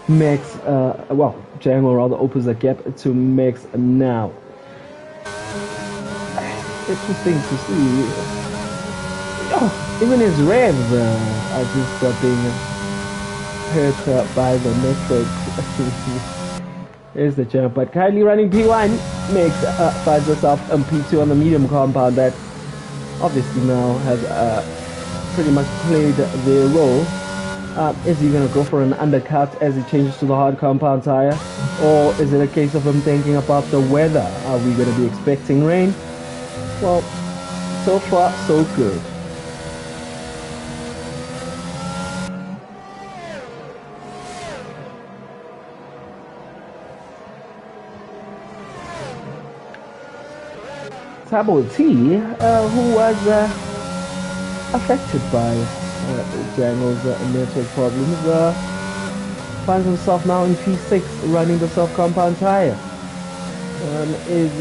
Max, Django rather opens the gap to Max now. Interesting to see. Oh, even his revs are just being hurt by the network. Is the jump, but kindly running P1 makes finds herself on P2 on the medium compound that obviously now has pretty much played their role. Is he going to go for an undercut as he changes to the hard compound tire, or is it a case of him thinking about the weather? Are we going to be expecting rain? Well, so far so good. Turbo T, who was affected by Django's network problems, finds himself now in P6 running the soft compound tire. Is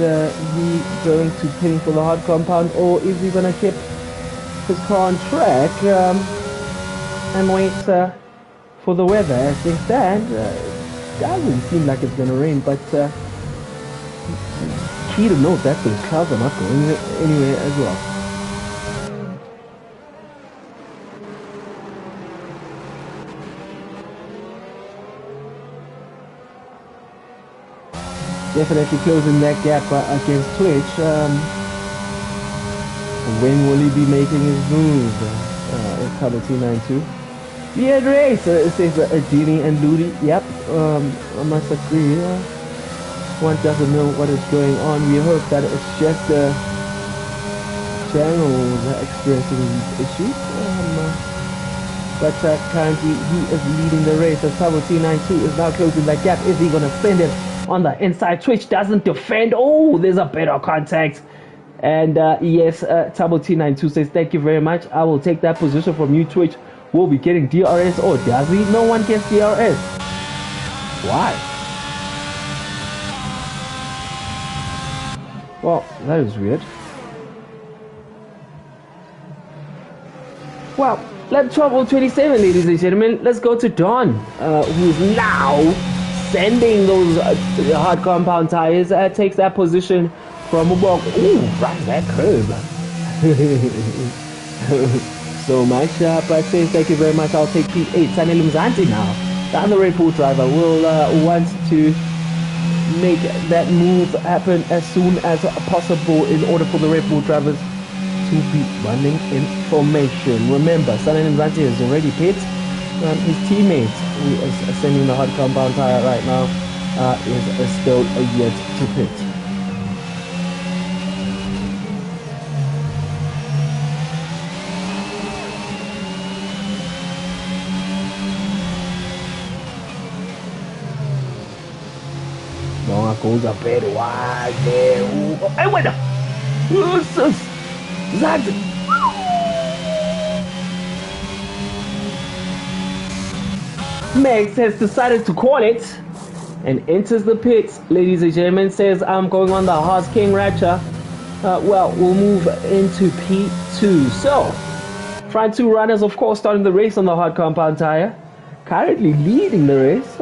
he going to pin for the hard compound, or is he going to keep his car on track and wait for the weather? As things stand, doesn't seem like it's going to rain, but key to note that those clouds are not going anywhere as well. Definitely closing that gap against Twitch. When will he be making his move? It's Turbo T92. Weird race, says Genie and Ludi. Yep, I must agree. One doesn't know what is going on. We hope that it's just Django experiencing these issues. But currently he is leading the race as Turbo T92 is now closing that gap. Is he going to send it on the inside. Twitch doesn't defend. Oh, there's a bit of contact. And yes, Tabo T92 says, thank you very much. I will take that position from you, Twitch. We'll be getting DRS. Oh, does he? No one gets DRS. Why? Well, that is weird. Well, lap 12 or 27, ladies and gentlemen. Let's go to Don, who's now sending those hard compound tires. Takes that position from Ubong. Ooh, right that curve. So much, but says thank you very much. I'll take P8. Sanel Mzanti now. The other Red Bull driver will want to make that move happen as soon as possible in order for the Red Bull drivers to be running in formation. Remember, Sanel Mzanti has already pit. His teammate, who is sending the hard compound tire right now, is still yet to pit. Goes a bit wide there. Hey, wait up! Megs has decided to call it and enters the pits, ladies and gentlemen. Says, I'm going on the Haas King Ratcha. Well, we'll move into P2. So, front two runners, of course, starting the race on the hard compound tire. Currently leading the race.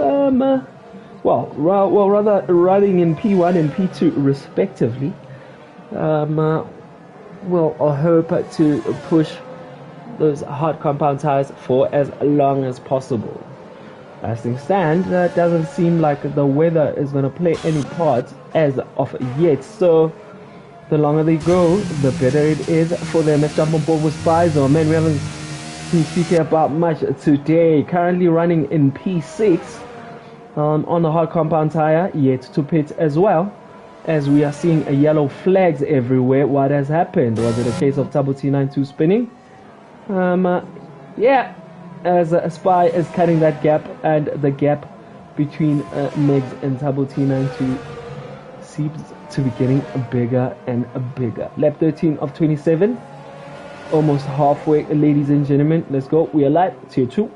Rather running in P1 and P2 respectively. We'll hope to push those hard compound tires for as long as possible. As things stand, it doesn't seem like the weather is going to play any part as of yet. So the longer they go, the better it is for them. Let's jump on board with Spizo. Man, we haven't been speaking about much today. Currently running in P6. On the hard compound tire, yet to pit as well, as we are seeing yellow flags everywhere. What has happened? Was it a case of Tabo T92 spinning? Yeah, as Spy is cutting that gap, and the gap between Megs and Tabo T92 seems to be getting bigger and bigger. Lap 13 of 27, almost halfway, ladies and gentlemen. Let's go. We are live, tier 2.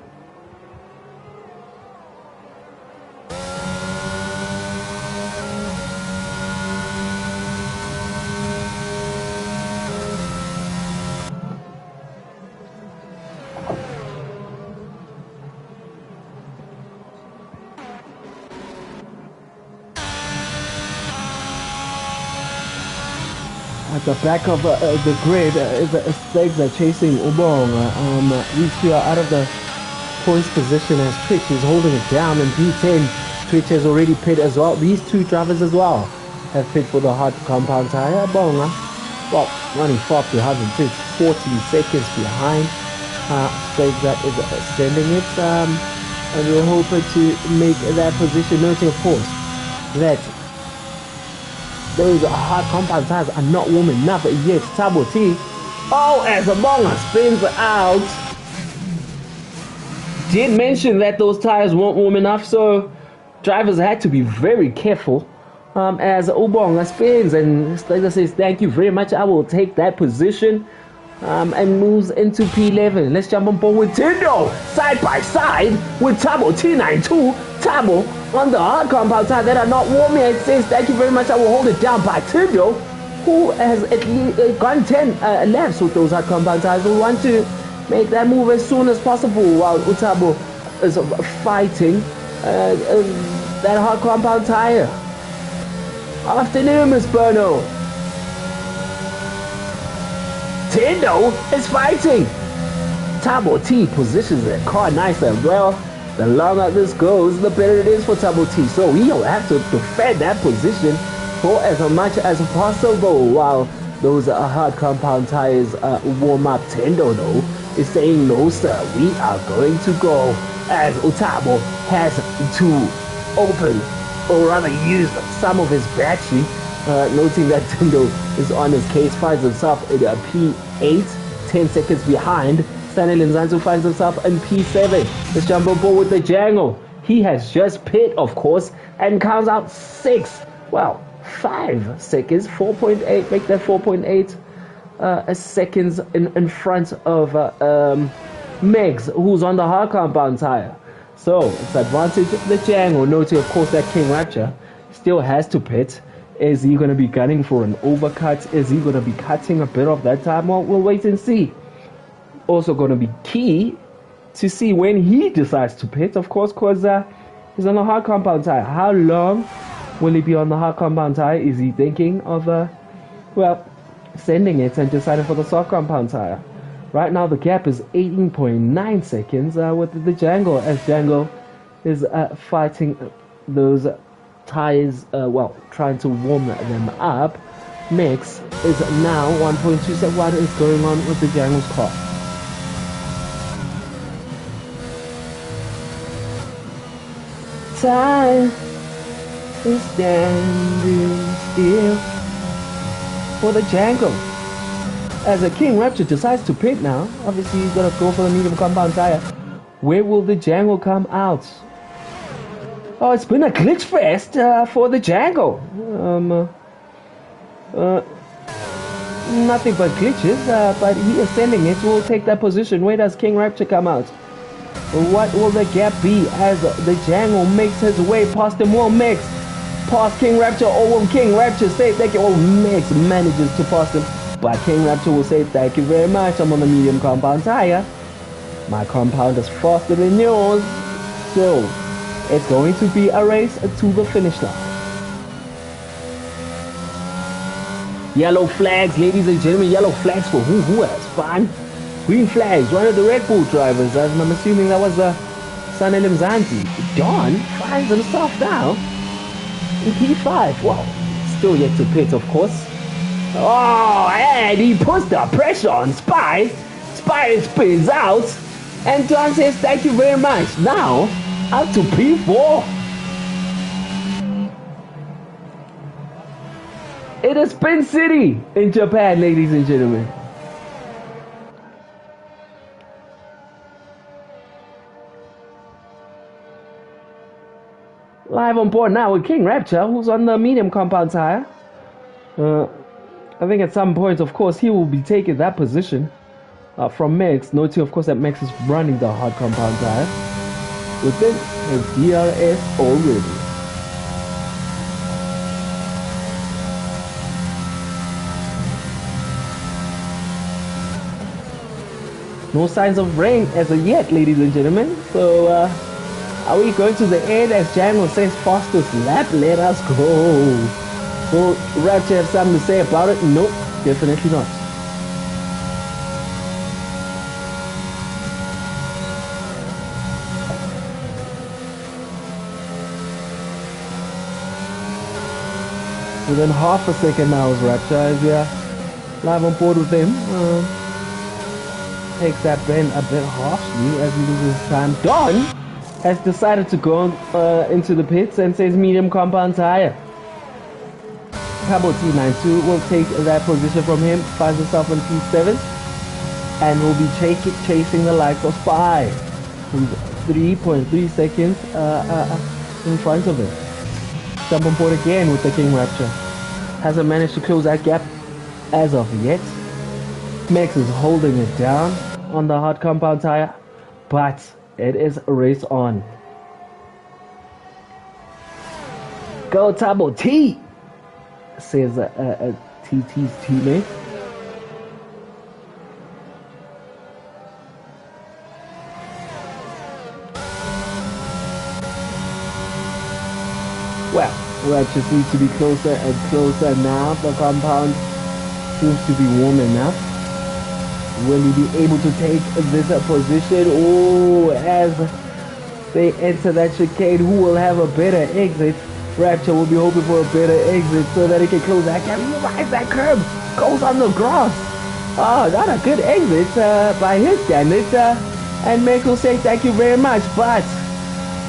At the back of the grid is Stegs are chasing Ubong. These two are out of the points position as Twitch is holding it down in P10. Twitch has already pit as well. These two drivers as well have pit for the hard compound tire. Bonga, well, running far behind him, 40 seconds behind. Stegs is sending it, and we're hoping to make that position. Noting, of course, that those hard compound tires are not warm enough yet. Tabo T, as Among Us spins out. Did mention that those tires weren't warm enough, so drivers had to be very careful. As Ubonga spins, and Stella says, thank you very much, I will take that position, and moves into P11. Let's jump on board with Tindo, side by side with Tabo T92. Tabo on the hard compound tire that are not warm yet. It says, thank you very much, I will hold it down by Tindo, who has at least gone 10 laps with those hard compound tires. We want to make that move as soon as possible while Utabo is fighting that hard compound tire. Afternoon, Miss Berno. Tindo is fighting. Tabo T positions the car nice and well. The longer this goes, the better it is for Tabo T. So he'll have to defend that position for as much as possible while those hard compound tires warm up. Tindo, though, is saying, no, sir, we are going to go, as Utabo has to open, or rather use some of his battery. Noting that Tindo is on his case, finds himself in a P8, 10 seconds behind. Stanley Nzanzu finds himself in P7. Let's jump on board with the Django. He has just pit, of course, and counts out 5 seconds, 4.8, make that 4.8 seconds in front of Megs, who's on the hard compound tire. So it's advantage of the Django. Noting, of course, that King Rapture still has to pit. Is he going to be gunning for an overcut? Is he going to be cutting a bit of that time? Well, we'll wait and see. Also going to be key to see when he decides to pit, of course, because he's on the hard compound tire. How long will he be on the hard compound tire? Is he thinking of, sending it and deciding for the soft compound tire? Right now, the gap is 18.9 seconds with the Django, as Django is fighting those tires, trying to warm them up. Mix is now 1.2. What is going on with the Django's car? Time is standing still for the Django. As a King Rapture decides to pit now, obviously he's gonna go for the medium compound tire. Where will the Django come out? Oh, it's been a glitch fest for the Django. Nothing but glitches, but he is sending it. We'll take that position. Where does King Rapture come out? What will the gap be as the Django makes his way past him? Will Mix past King Rapture, or will King Rapture say thank you? Oh, Mix manages to pass him, but King Rapture will say thank you very much. I'm on the medium compound tire. My compound is faster than yours. So it's going to be a race to the finish line. Yellow flags, ladies and gentlemen. Yellow flags for who has fun. Green flags, one of the Red Bull drivers. I'm assuming that was Sanel Mzansi. Don finds himself now in P5. Well, still yet to pit, of course. Oh, and he puts the pressure on Spy. Spy spins out. And Don says, thank you very much. Now, up to P4. It is Spin City in Japan, ladies and gentlemen. Live on board now with King Rapture, who's on the medium compound tire. I think at some point, of course, he will be taking that position from Max. Noting, of course, that Max is running the hard compound tire within his DRS already. No signs of rain as of yet, ladies and gentlemen. So, are we going to the end as Django says fastest lap? Let us go. Will Rapture have something to say about it? Nope, definitely not. Within half a second now is Rapture as we are live on board with him. Takes that bend a bit harshly as he loses time. Don has decided to go into the pits and says medium compound tire. Cabo T92 will take that position from him, finds himself in P7, and will be chasing the likes of Spy, who's 3.3 seconds in front of him. Jump on board again with the King Rapture. Hasn't managed to close that gap as of yet. Max is holding it down on the hard compound tire, but it is a race on. Go Tabo T, says TT's teammate. Well, just needs to be closer and closer now. The compound seems to be warm enough. Will he be able to take this position? Oh, as they enter that chicane, who will have a better exit? Rapture will be hoping for a better exit so that he can close that gap. He rides that curb, goes on the grass. Oh, not a good exit by his standards. And Meg will say thank you very much, but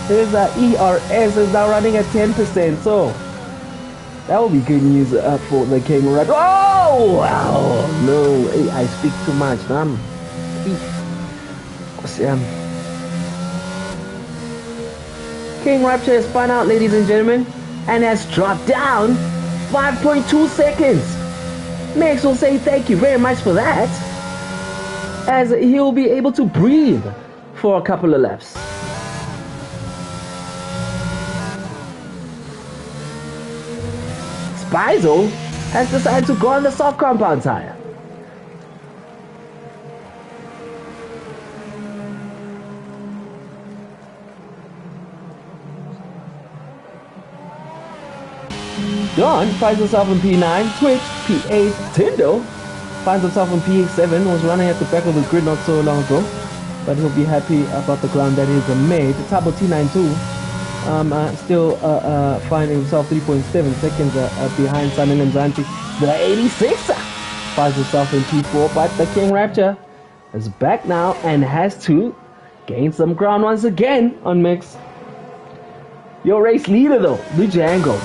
his ERS is now running at 10%, so that will be good news for the King Rapture. Oh, wow, no, I speak too much. King Rapture has spun out, ladies and gentlemen, and has dropped down 5.2 seconds. Max will say thank you very much for that, as he'll be able to breathe for a couple of laps. Spizo has decided to go on the soft compound tire. John finds himself in P9, Twitch, P8, Tindo finds himself in P7, was running at the back of the grid not so long ago, but he'll be happy about the ground that he's made. Tabo T9 too, still finding himself 3.7 seconds behind Sanel Mzansi. The 86 finds himself in P4, but the King Rapture is back now and has to gain some ground once again on Mix. Your race leader though, the Django,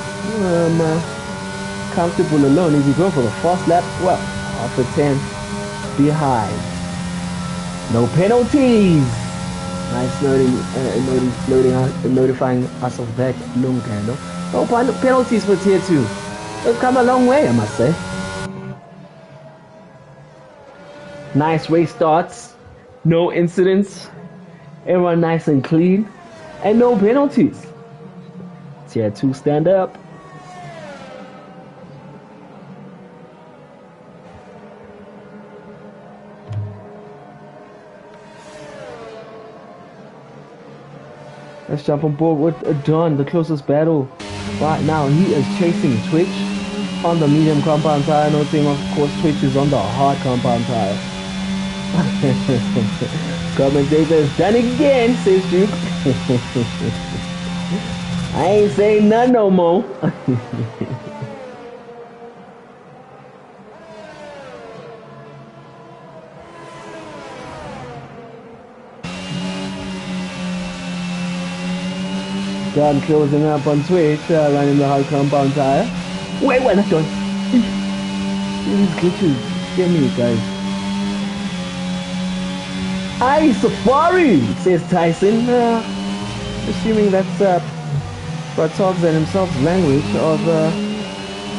comfortable alone as he goes for the first lap. Well, half a 10 behind. No penalties. Nice notifying us of that long candle. No penalties for tier 2. They've come a long way, I must say. Nice race starts. No incidents. Everyone nice and clean. And no penalties. Tier 2 stand up. Let's jump on board with John, the closest battle right now. He is chasing Twitch on the medium compound tire. Noting, of course, Twitch is on the hard compound tire. Commentator is done again, says Duke. I ain't saying none no more. John closing up on Twitch, running the hard compound tire. Wait, not done. These glitches, get me, guys. Aye, Safari, says Tyson. Assuming that's Bartog's and himself's language of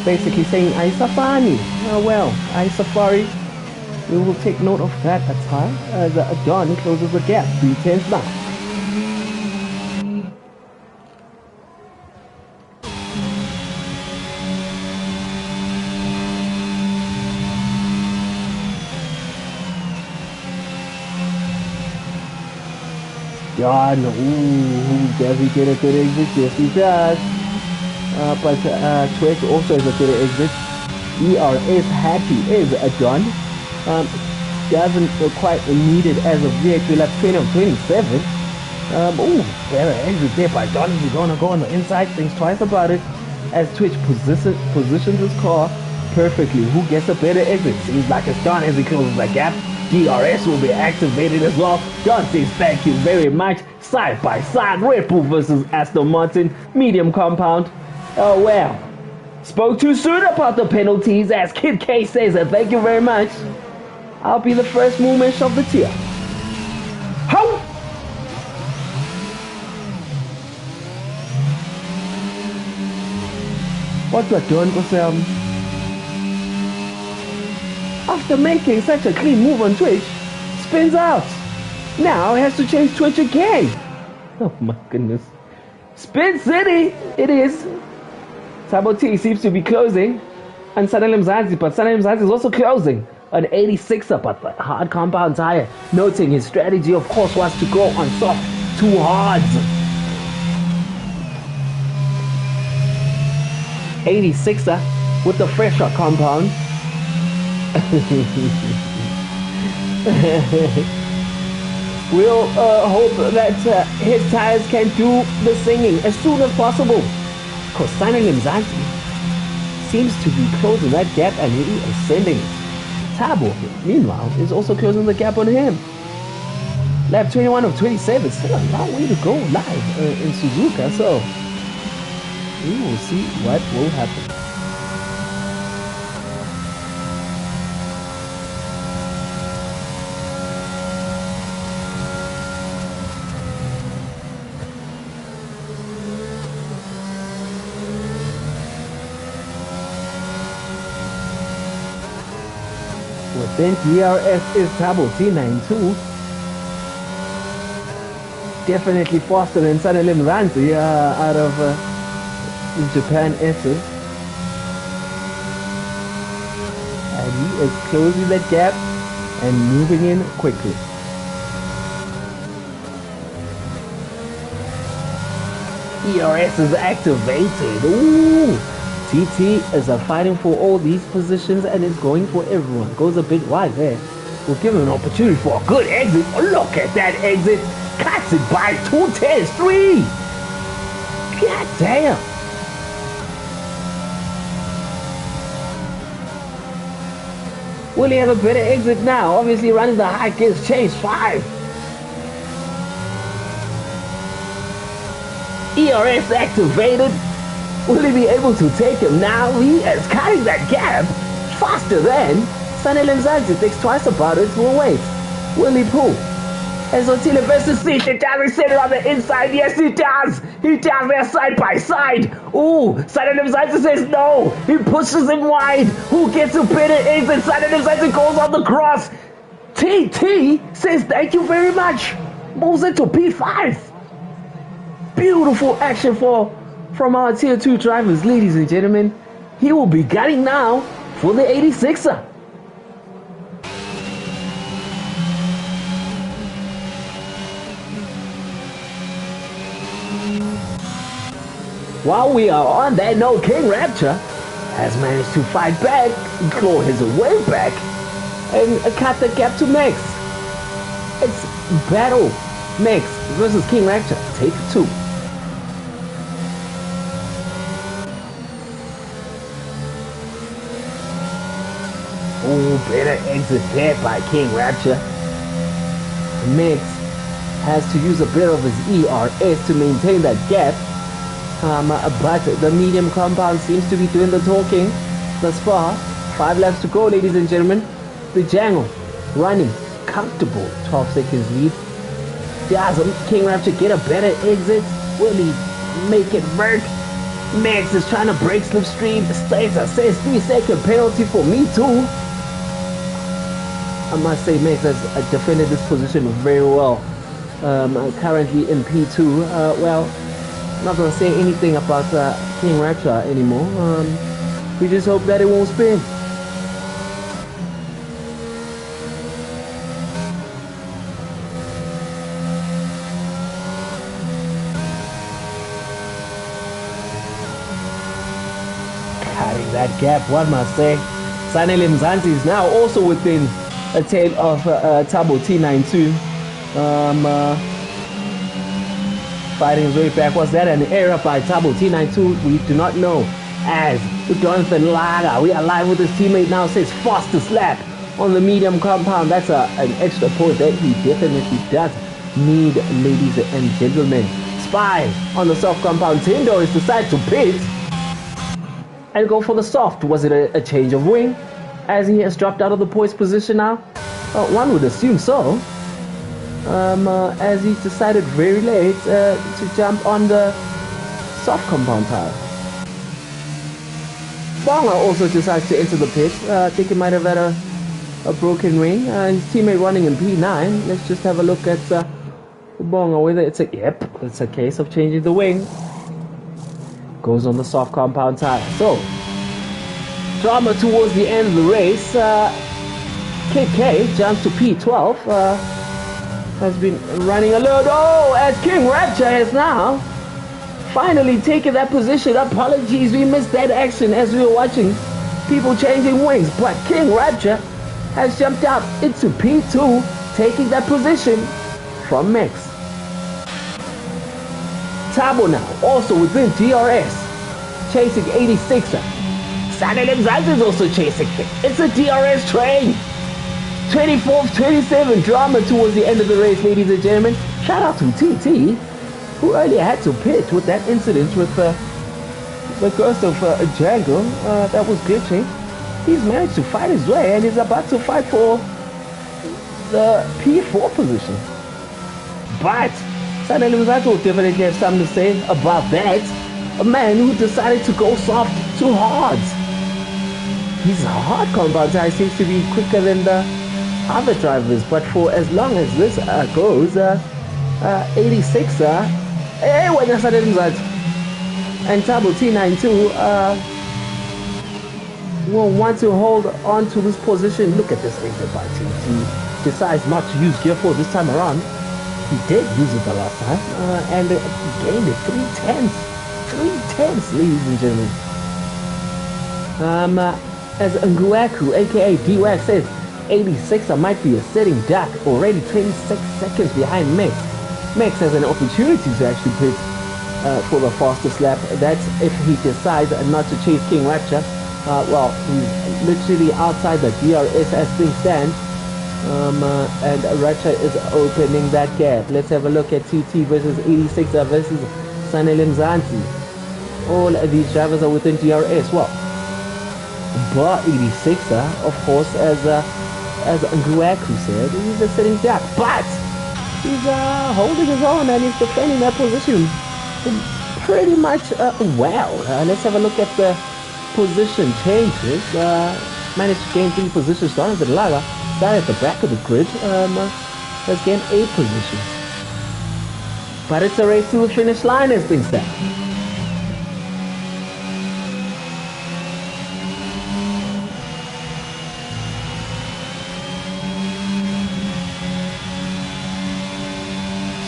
basically saying Aye Safari. Well, Aye Safari. We will take note of that attire as John closes the gap. 3/10 now. John, does he get a good exit? Yes, he does. But Twitch also has a good exit. ERS happy is John. Doesn't quite need it as of yet. We'll have 20 of 27. Better exit there by John. He's gonna go on the inside. Thinks twice about it as Twitch positions his car perfectly. Who gets a better exit? Seems like it's John as he closes the gap. DRS will be activated as well. John says thank you very much. Side by side, Red Bull versus Aston Martin, medium compound. Oh well. Spoke too soon about the penalties, as Kid K says thank you very much. I'll be the first movement of the tier. How? What we're doing was after making such a clean move on Twitch, spins out. Now has to change Twitch again. Oh my goodness. Spin City, it is. Tabo T seems to be closing. And Sanel Mzansi, but Sanel Mzansi is also closing. An 86er, but the hard compound tire. Noting his strategy, of course, was to go on soft, too hard. 86er with the fresher compound. We'll hope that his tires can do the singing as soon as possible. Because Sanel Mzansi seems to be closing that gap and he is ascending. Tabo, meanwhile, is also closing the gap on him. Lap 21 of 27, still a long way to go live in Suzuka, so we will see what will happen. Within DRS is Tabo T92. Definitely faster than Sanelem Ranzi out of Japan S's. And he is closing that gap and moving in quickly. ERS is activated. Ooh! TT is fighting for all these positions and is going for everyone. Goes a bit wide there. We'll give him an opportunity for a good exit. Oh, look at that exit. Cuts it by 2-10-3. God damn. Will he have a better exit now? Obviously running the high gears, chase 5. ERS activated. Will he be able to take him now? He is cutting that gap faster than Sanelem Zanzi. Thinks twice about it. We'll wait. Will he pull? As Otile versus Sisha, does he set it on the inside? Yes, he does. He does. They're side by side. Ooh, Sanelem Zanzi says no. He pushes him wide. Who gets a better exit? Sanelem Zanzi goes on the cross. TT says thank you very much. Moves it to P5. Beautiful action from our tier 2 drivers, ladies and gentlemen. He will be gunning now for the 86er. While we are on that note, King Rapture has managed to fight back, claw his way back, and cut the gap to Max. It's battle Max versus King Rapture. Take 2. Oh, better exit there by King Rapture. Max has to use a bit of his ERS to maintain that gap. But the medium compound seems to be doing the talking thus far. 5 laps to go, ladies and gentlemen. The Jangle running comfortable 12 seconds lead. Does King Rapture get a better exit? Will he make it work? Max is trying to break slipstream. Stacer says 3-second penalty for me too. I must say Max has defended this position very well. Currently in P2. Well, not gonna say anything about King Rapture anymore. We just hope that it won't spin. Cutting that gap, one must say. Sanelem Zanzi is now also within a tail of Tabo T92. Fighting his way back. Was that an error by Tabo T92? We do not know. As Jonathan Laga, we are live with his teammate now, says fastest lap on the medium compound. That's an extra point that he definitely does need, ladies and gentlemen. Spy on the soft compound. Tindo has decided to pit and go for the soft. Was it a change of wing as he has dropped out of the poised position now? One would assume so. As he decided very late to jump on the soft compound tire. Bonga also decides to enter the pit. I think he might have had a broken wing. His teammate running in P9. Let's just have a look at Bonga, whether it's a case of changing the wing. Goes on the soft compound tire. So, drama towards the end of the race. KK jumps to P12. Has been running a little. Oh, as King Rapture has now finally taken that position. Apologies, we missed that action as we were watching people changing wings. But King Rapture has jumped out into P2, taking that position from Max. Tabo now also within DRS, chasing 86er. Sanelem Zanzi is also chasing it. It's a DRS train. 24th, 27 drama towards the end of the race, ladies and gentlemen. Shout out to TT, who earlier had to pit with that incident with the ghost of Django that was glitching. He's managed to fight his way and is about to fight for the P4 position. But Sanelem Zanzi will definitely have something to say about that. A man who decided to go soft too hard. his hard compound tire seems to be quicker than the other drivers, but for as long as this goes, 86 hey, wena sadele mzansi, and Tabo T92 will want to hold on to this position. Look at this exit by TT. Decides not to use gear 4 this time around. He did use it the last time, and gained it 3/10, ladies and gentlemen. As Ngueku, aka D-Wax, says, 86 might be a sitting duck, already 26 seconds behind Max. Max has an opportunity to actually pit for the fastest lap. That's if he decides not to chase King Rapture. Well, he's literally outside the DRS as things stand. And Rapture is opening that gap. Let's have a look at TT versus 86 versus Sanele Mzansi. All of these drivers are within DRS. Well, but 86, of course, as Ngueku said, he's a sitting duck, but he's holding his own and he's defending that position pretty much well. Let's have a look at the position changes. Managed to gain 3 positions. Jonathan Laga started at the back of the grid. Has gained 8 positions. But it's a race to the finish line as things stand.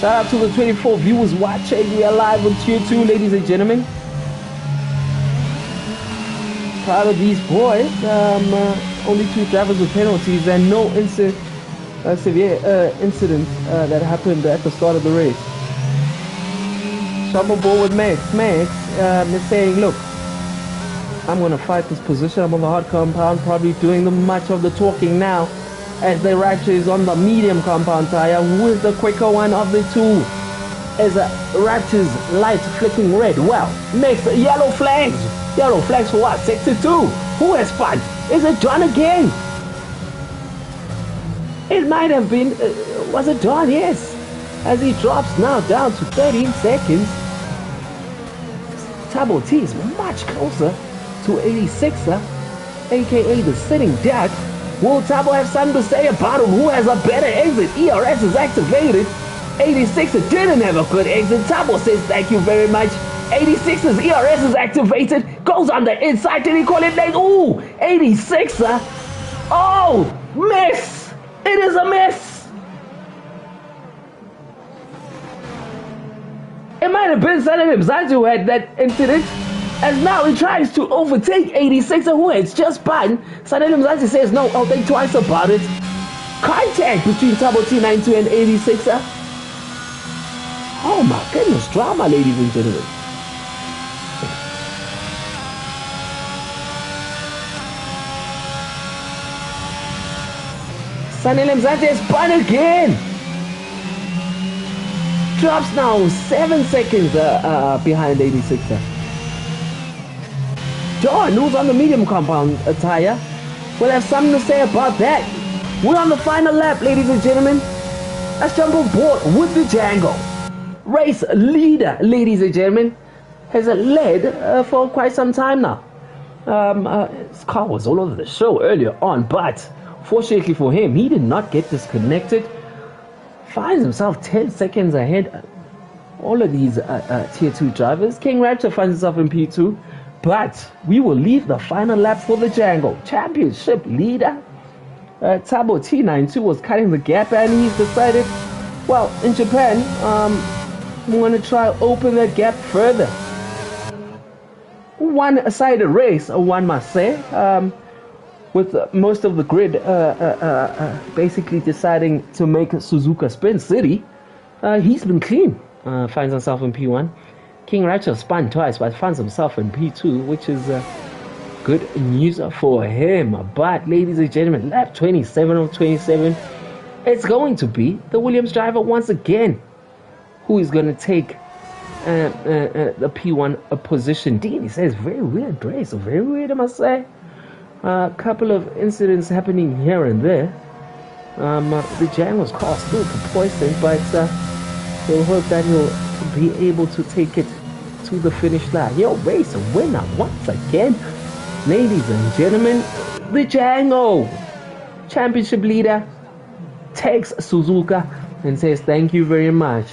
Shout out to the 24 viewers watching. We are live on Tier 2, ladies and gentlemen. Proud of these boys. Only 2 drivers with penalties and no severe incident that happened at the start of the race. Jump on board with Max. Max is saying, look, I'm going to fight this position. I'm on the hard compound, probably doing much of the talking now, as the Rapture is on the medium compound tire. Who is the quicker one of the 2? As Rapture's lights flicking red. Well, next, yellow flags. Yellow flags for what? Sector 2. Who has spun? Is it John again? It might have been, was it John? Yes. As he drops now down to 13 seconds. Tabo T is much closer to 86er, aka the sitting duck. Will Tabo have something to say about him? Who has a better exit? ERS is activated. 86er didn't have a good exit. Tabo says thank you very much. 86's ERS is activated. Goes on the inside. Did he call it late? Ooh, 86er. Oh, miss. It is a miss. It might have been Sanele Mzansi who had that incident, as now he tries to overtake 86er who has just spun. Sanele Mzansi says no, I'll think twice about it. Contact between Tabo T92 and 86er. Oh my goodness, drama, ladies and gentlemen. Sanele Mzansi has spun again. Drops now 7 seconds behind 86er. John, who's on the medium compound tire, will have something to say about that. We're on the final lap, ladies and gentlemen. Let's jump on board with the Django. Race leader, ladies and gentlemen, has led for quite some time now. His car was all over the show earlier on, but fortunately for him, he did not get disconnected. Finds himself 10 seconds ahead. All of these tier 2 drivers. King Rapture finds himself in P2, but we will leave the final lap for the Django. Championship leader Tabo T92 was cutting the gap, and he's decided, well, in Japan, we want to try open that gap further. One-sided race, one must say, with most of the grid basically deciding to make Suzuka Spin City. He's been clean. Finds himself in P1. King Rapture spun twice, but finds himself in P2, which is good news for him. But, ladies and gentlemen, lap 27 of 27, it's going to be the Williams driver once again who is going to take the P1 position. Dean, he says, very weird race, very weird, I must say. A couple of incidents happening here and there. The Django's car still for poison, but we'll hope that he'll be able to take it to the finish line. Yo, race winner once again, ladies and gentlemen. the Django. Championship leader takes Suzuka and says thank you very much.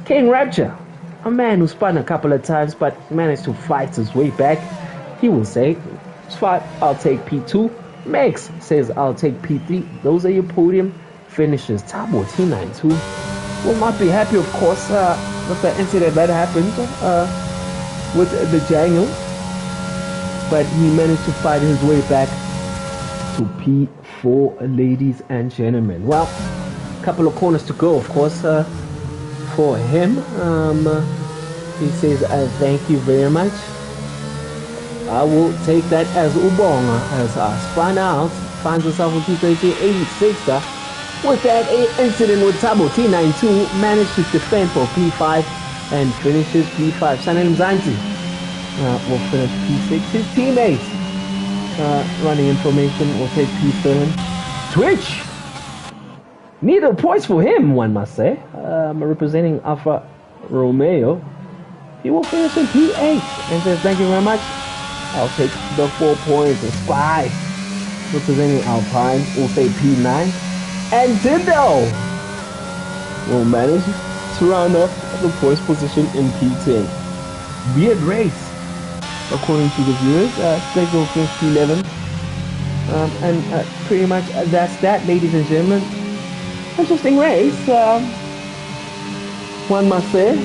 King Rapture, a man who spun a couple of times but managed to fight his way back, he will say, I'll take P2. Max says, I'll take P3. Those are your podium finishes. Tabo T92 will not be happy, of course, with the incident that happened with the Django, but he managed to fight his way back to P4, ladies and gentlemen. Well, a couple of corners to go, of course, for him. He says, thank you very much. I will take that as Ubonga as spun out, finds himself in P86. With that incident with Tabo T92, managed to defend for P5 and finishes P5. Sanem Zanti will finish P6. His teammates running information will take P7. Twitch! Neither points for him, one must say. Representing Alfa Romeo. He will finish in P8 and says thank you very much. I'll take the 4 points. Spy representing Alpine will say P9. And Tindo will manage to round off the points position in P10. Weird race, according to the viewers. Slegg will finish P11. And pretty much that's that, ladies and gentlemen. Interesting race. One must say.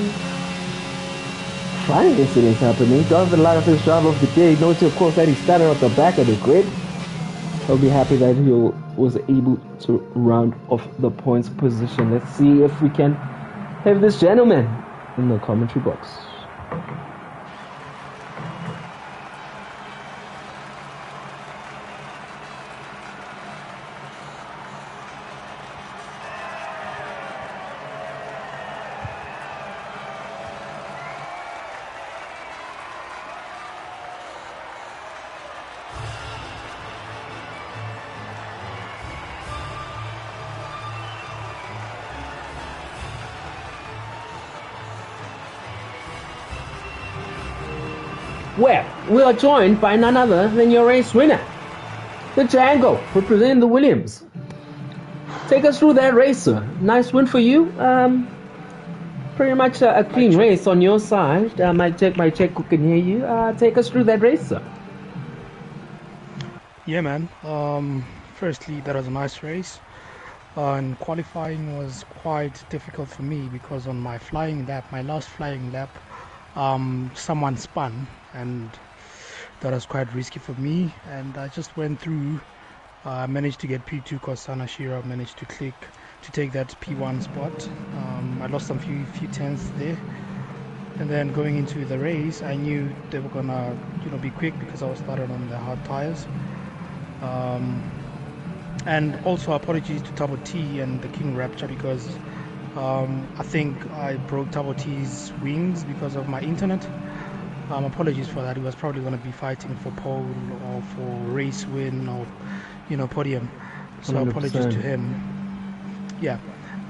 Flying incidents happening. Does a lot of his job of the day. Notice, of course, that he started at the back of the grid. I'll be happy that he was able to round off the points position. Let's see if we can have this gentleman in the commentary box. Well, we are joined by none other than your race winner, the Django, representing the Williams. Take us through that race, sir. Nice win for you. Pretty much a clean race on your side. Mic check, who can hear you. Take us through that race, sir. Yeah, man. Firstly, that was a nice race. And qualifying was quite difficult for me because on my flying lap, my last flying lap, someone spun, and that was quite risky for me, and I just went through. I managed to get P2 because Sanashira managed to take that P1 spot. I lost some few tenths there, and then going into the race, I knew they were gonna be quick because I was started on the hard tires. And also apologies to Tabo T and the King Rapture because I think I broke Tabo T's wings because of my internet. Apologies for that. He was probably going to be fighting for pole or for race win or podium. So 100%. Apologies to him. Yeah,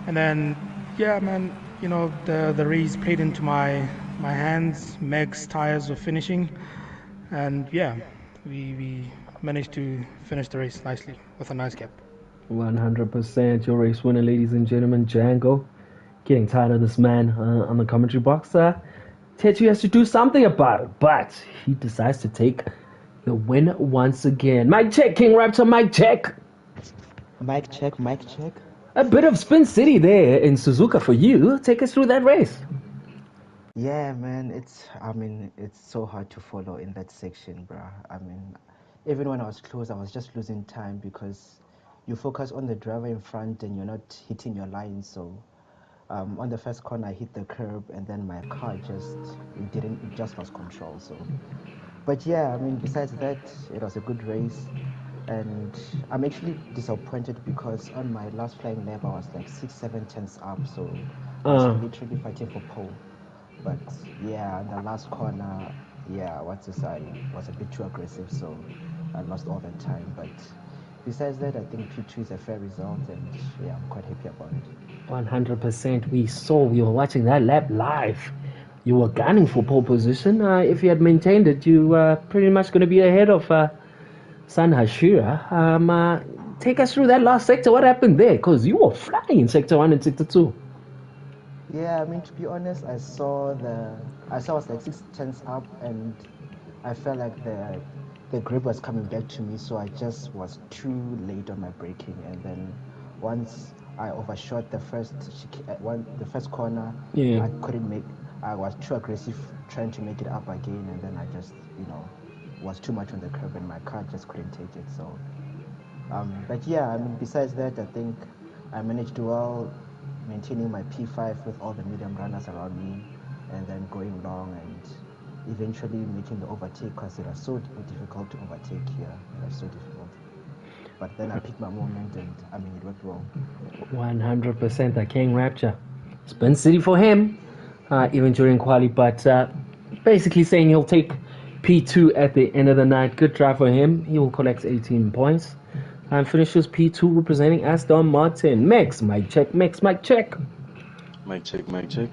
and then man, the race played into my hands. Meg's tires were finishing, and we managed to finish the race nicely with a nice gap. 100% your race winner, ladies and gentlemen, Django. Getting tired of this man on the commentary box. Tetu has to do something about it, but he decides to take the win once again. Mic check, King Raptor, mic check. Mic check. A bit of Spin City there in Suzuka for you. Take us through that race. Yeah, man, it's so hard to follow in that section, bruh. Even when I was close, I was just losing time because you focus on the driver in front and you're not hitting your line. So on the first corner, I hit the curb and then my car just lost control. So, but besides that, it was a good race. And I'm actually disappointed because on my last flying lap, I was like 6-7 tenths up. So I was literally fighting for pole. But the last corner, I was a bit too aggressive, so I lost all that time. But besides that, I think P2 is a fair result, and I'm quite happy about it. 100%. We were watching that lap live. You were gunning for pole position. If you had maintained it, you were pretty much going to be ahead of San Hashira, take us through that last sector. What happened there? Because you were flying in sector 1 and sector 2. Yeah, I mean, to be honest, I saw us like 6 tenths up, and I felt like the grip was coming back to me, so I just was too late on my braking, and then once I overshot the first corner, Yeah. I couldn't make. I was too aggressive trying to make it up again, and then I just, was too much on the curb, and my car just couldn't take it. So, but yeah, I mean, besides that, I think I managed well maintaining my P5 with all the medium runners around me, and then going long and eventually making the overtake because it was so difficult to overtake here. It was so difficult. But then I picked my moment, and I mean, it worked well. 100% the King Rapture. Spin City for him, even during quali, but basically saying he'll take P2 at the end of the night. Good drive for him. He will collect 18 points and finishes P2 representing Aston Martin. Max, mic check, Max, mic check. Mic check, mic check.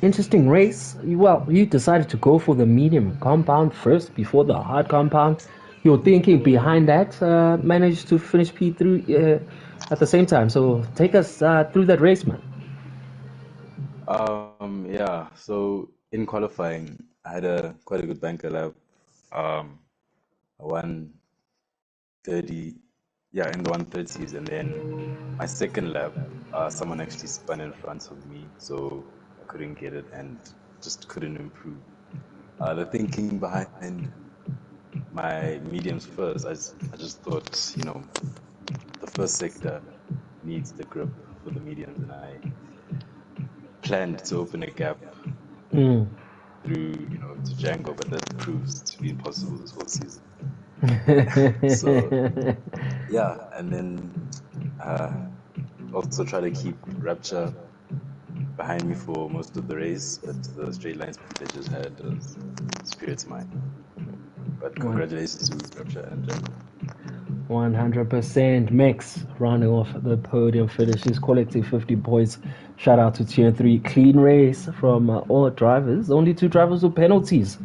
Interesting race. Well, you decided to go for the medium compound first before the hard compound. Your thinking behind that managed to finish P3 at the same time. So take us through that race, man. Yeah. So in qualifying, I had quite a good banker lap. I won 30, yeah, in the 130s, and then my second lap, someone actually spun in front of me, so I couldn't get it and just couldn't improve. The thinking behind my mediums first, I just thought, the first sector needs the grip for the mediums, and I planned to open a gap Mm. through, to Django, but that proves to be impossible this whole season. So yeah, and then uh, also try to keep Rapture behind me for most of the race, but the straight line speed they just had was spirits mine. But congratulations to Rapture and Django. 100% Max rounding off the podium finishes, collecting 50 points. Shout out to Tier 3. Clean race from all drivers. Only 2 drivers with penalties.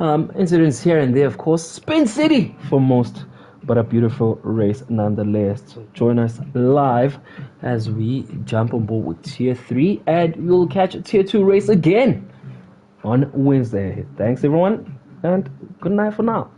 Incidents here and there, of course. Spin City for most, but a beautiful race nonetheless. So join us live as we jump on board with Tier 3, and we'll catch a Tier 2 race again on Wednesday. Thanks, everyone, and good night for now.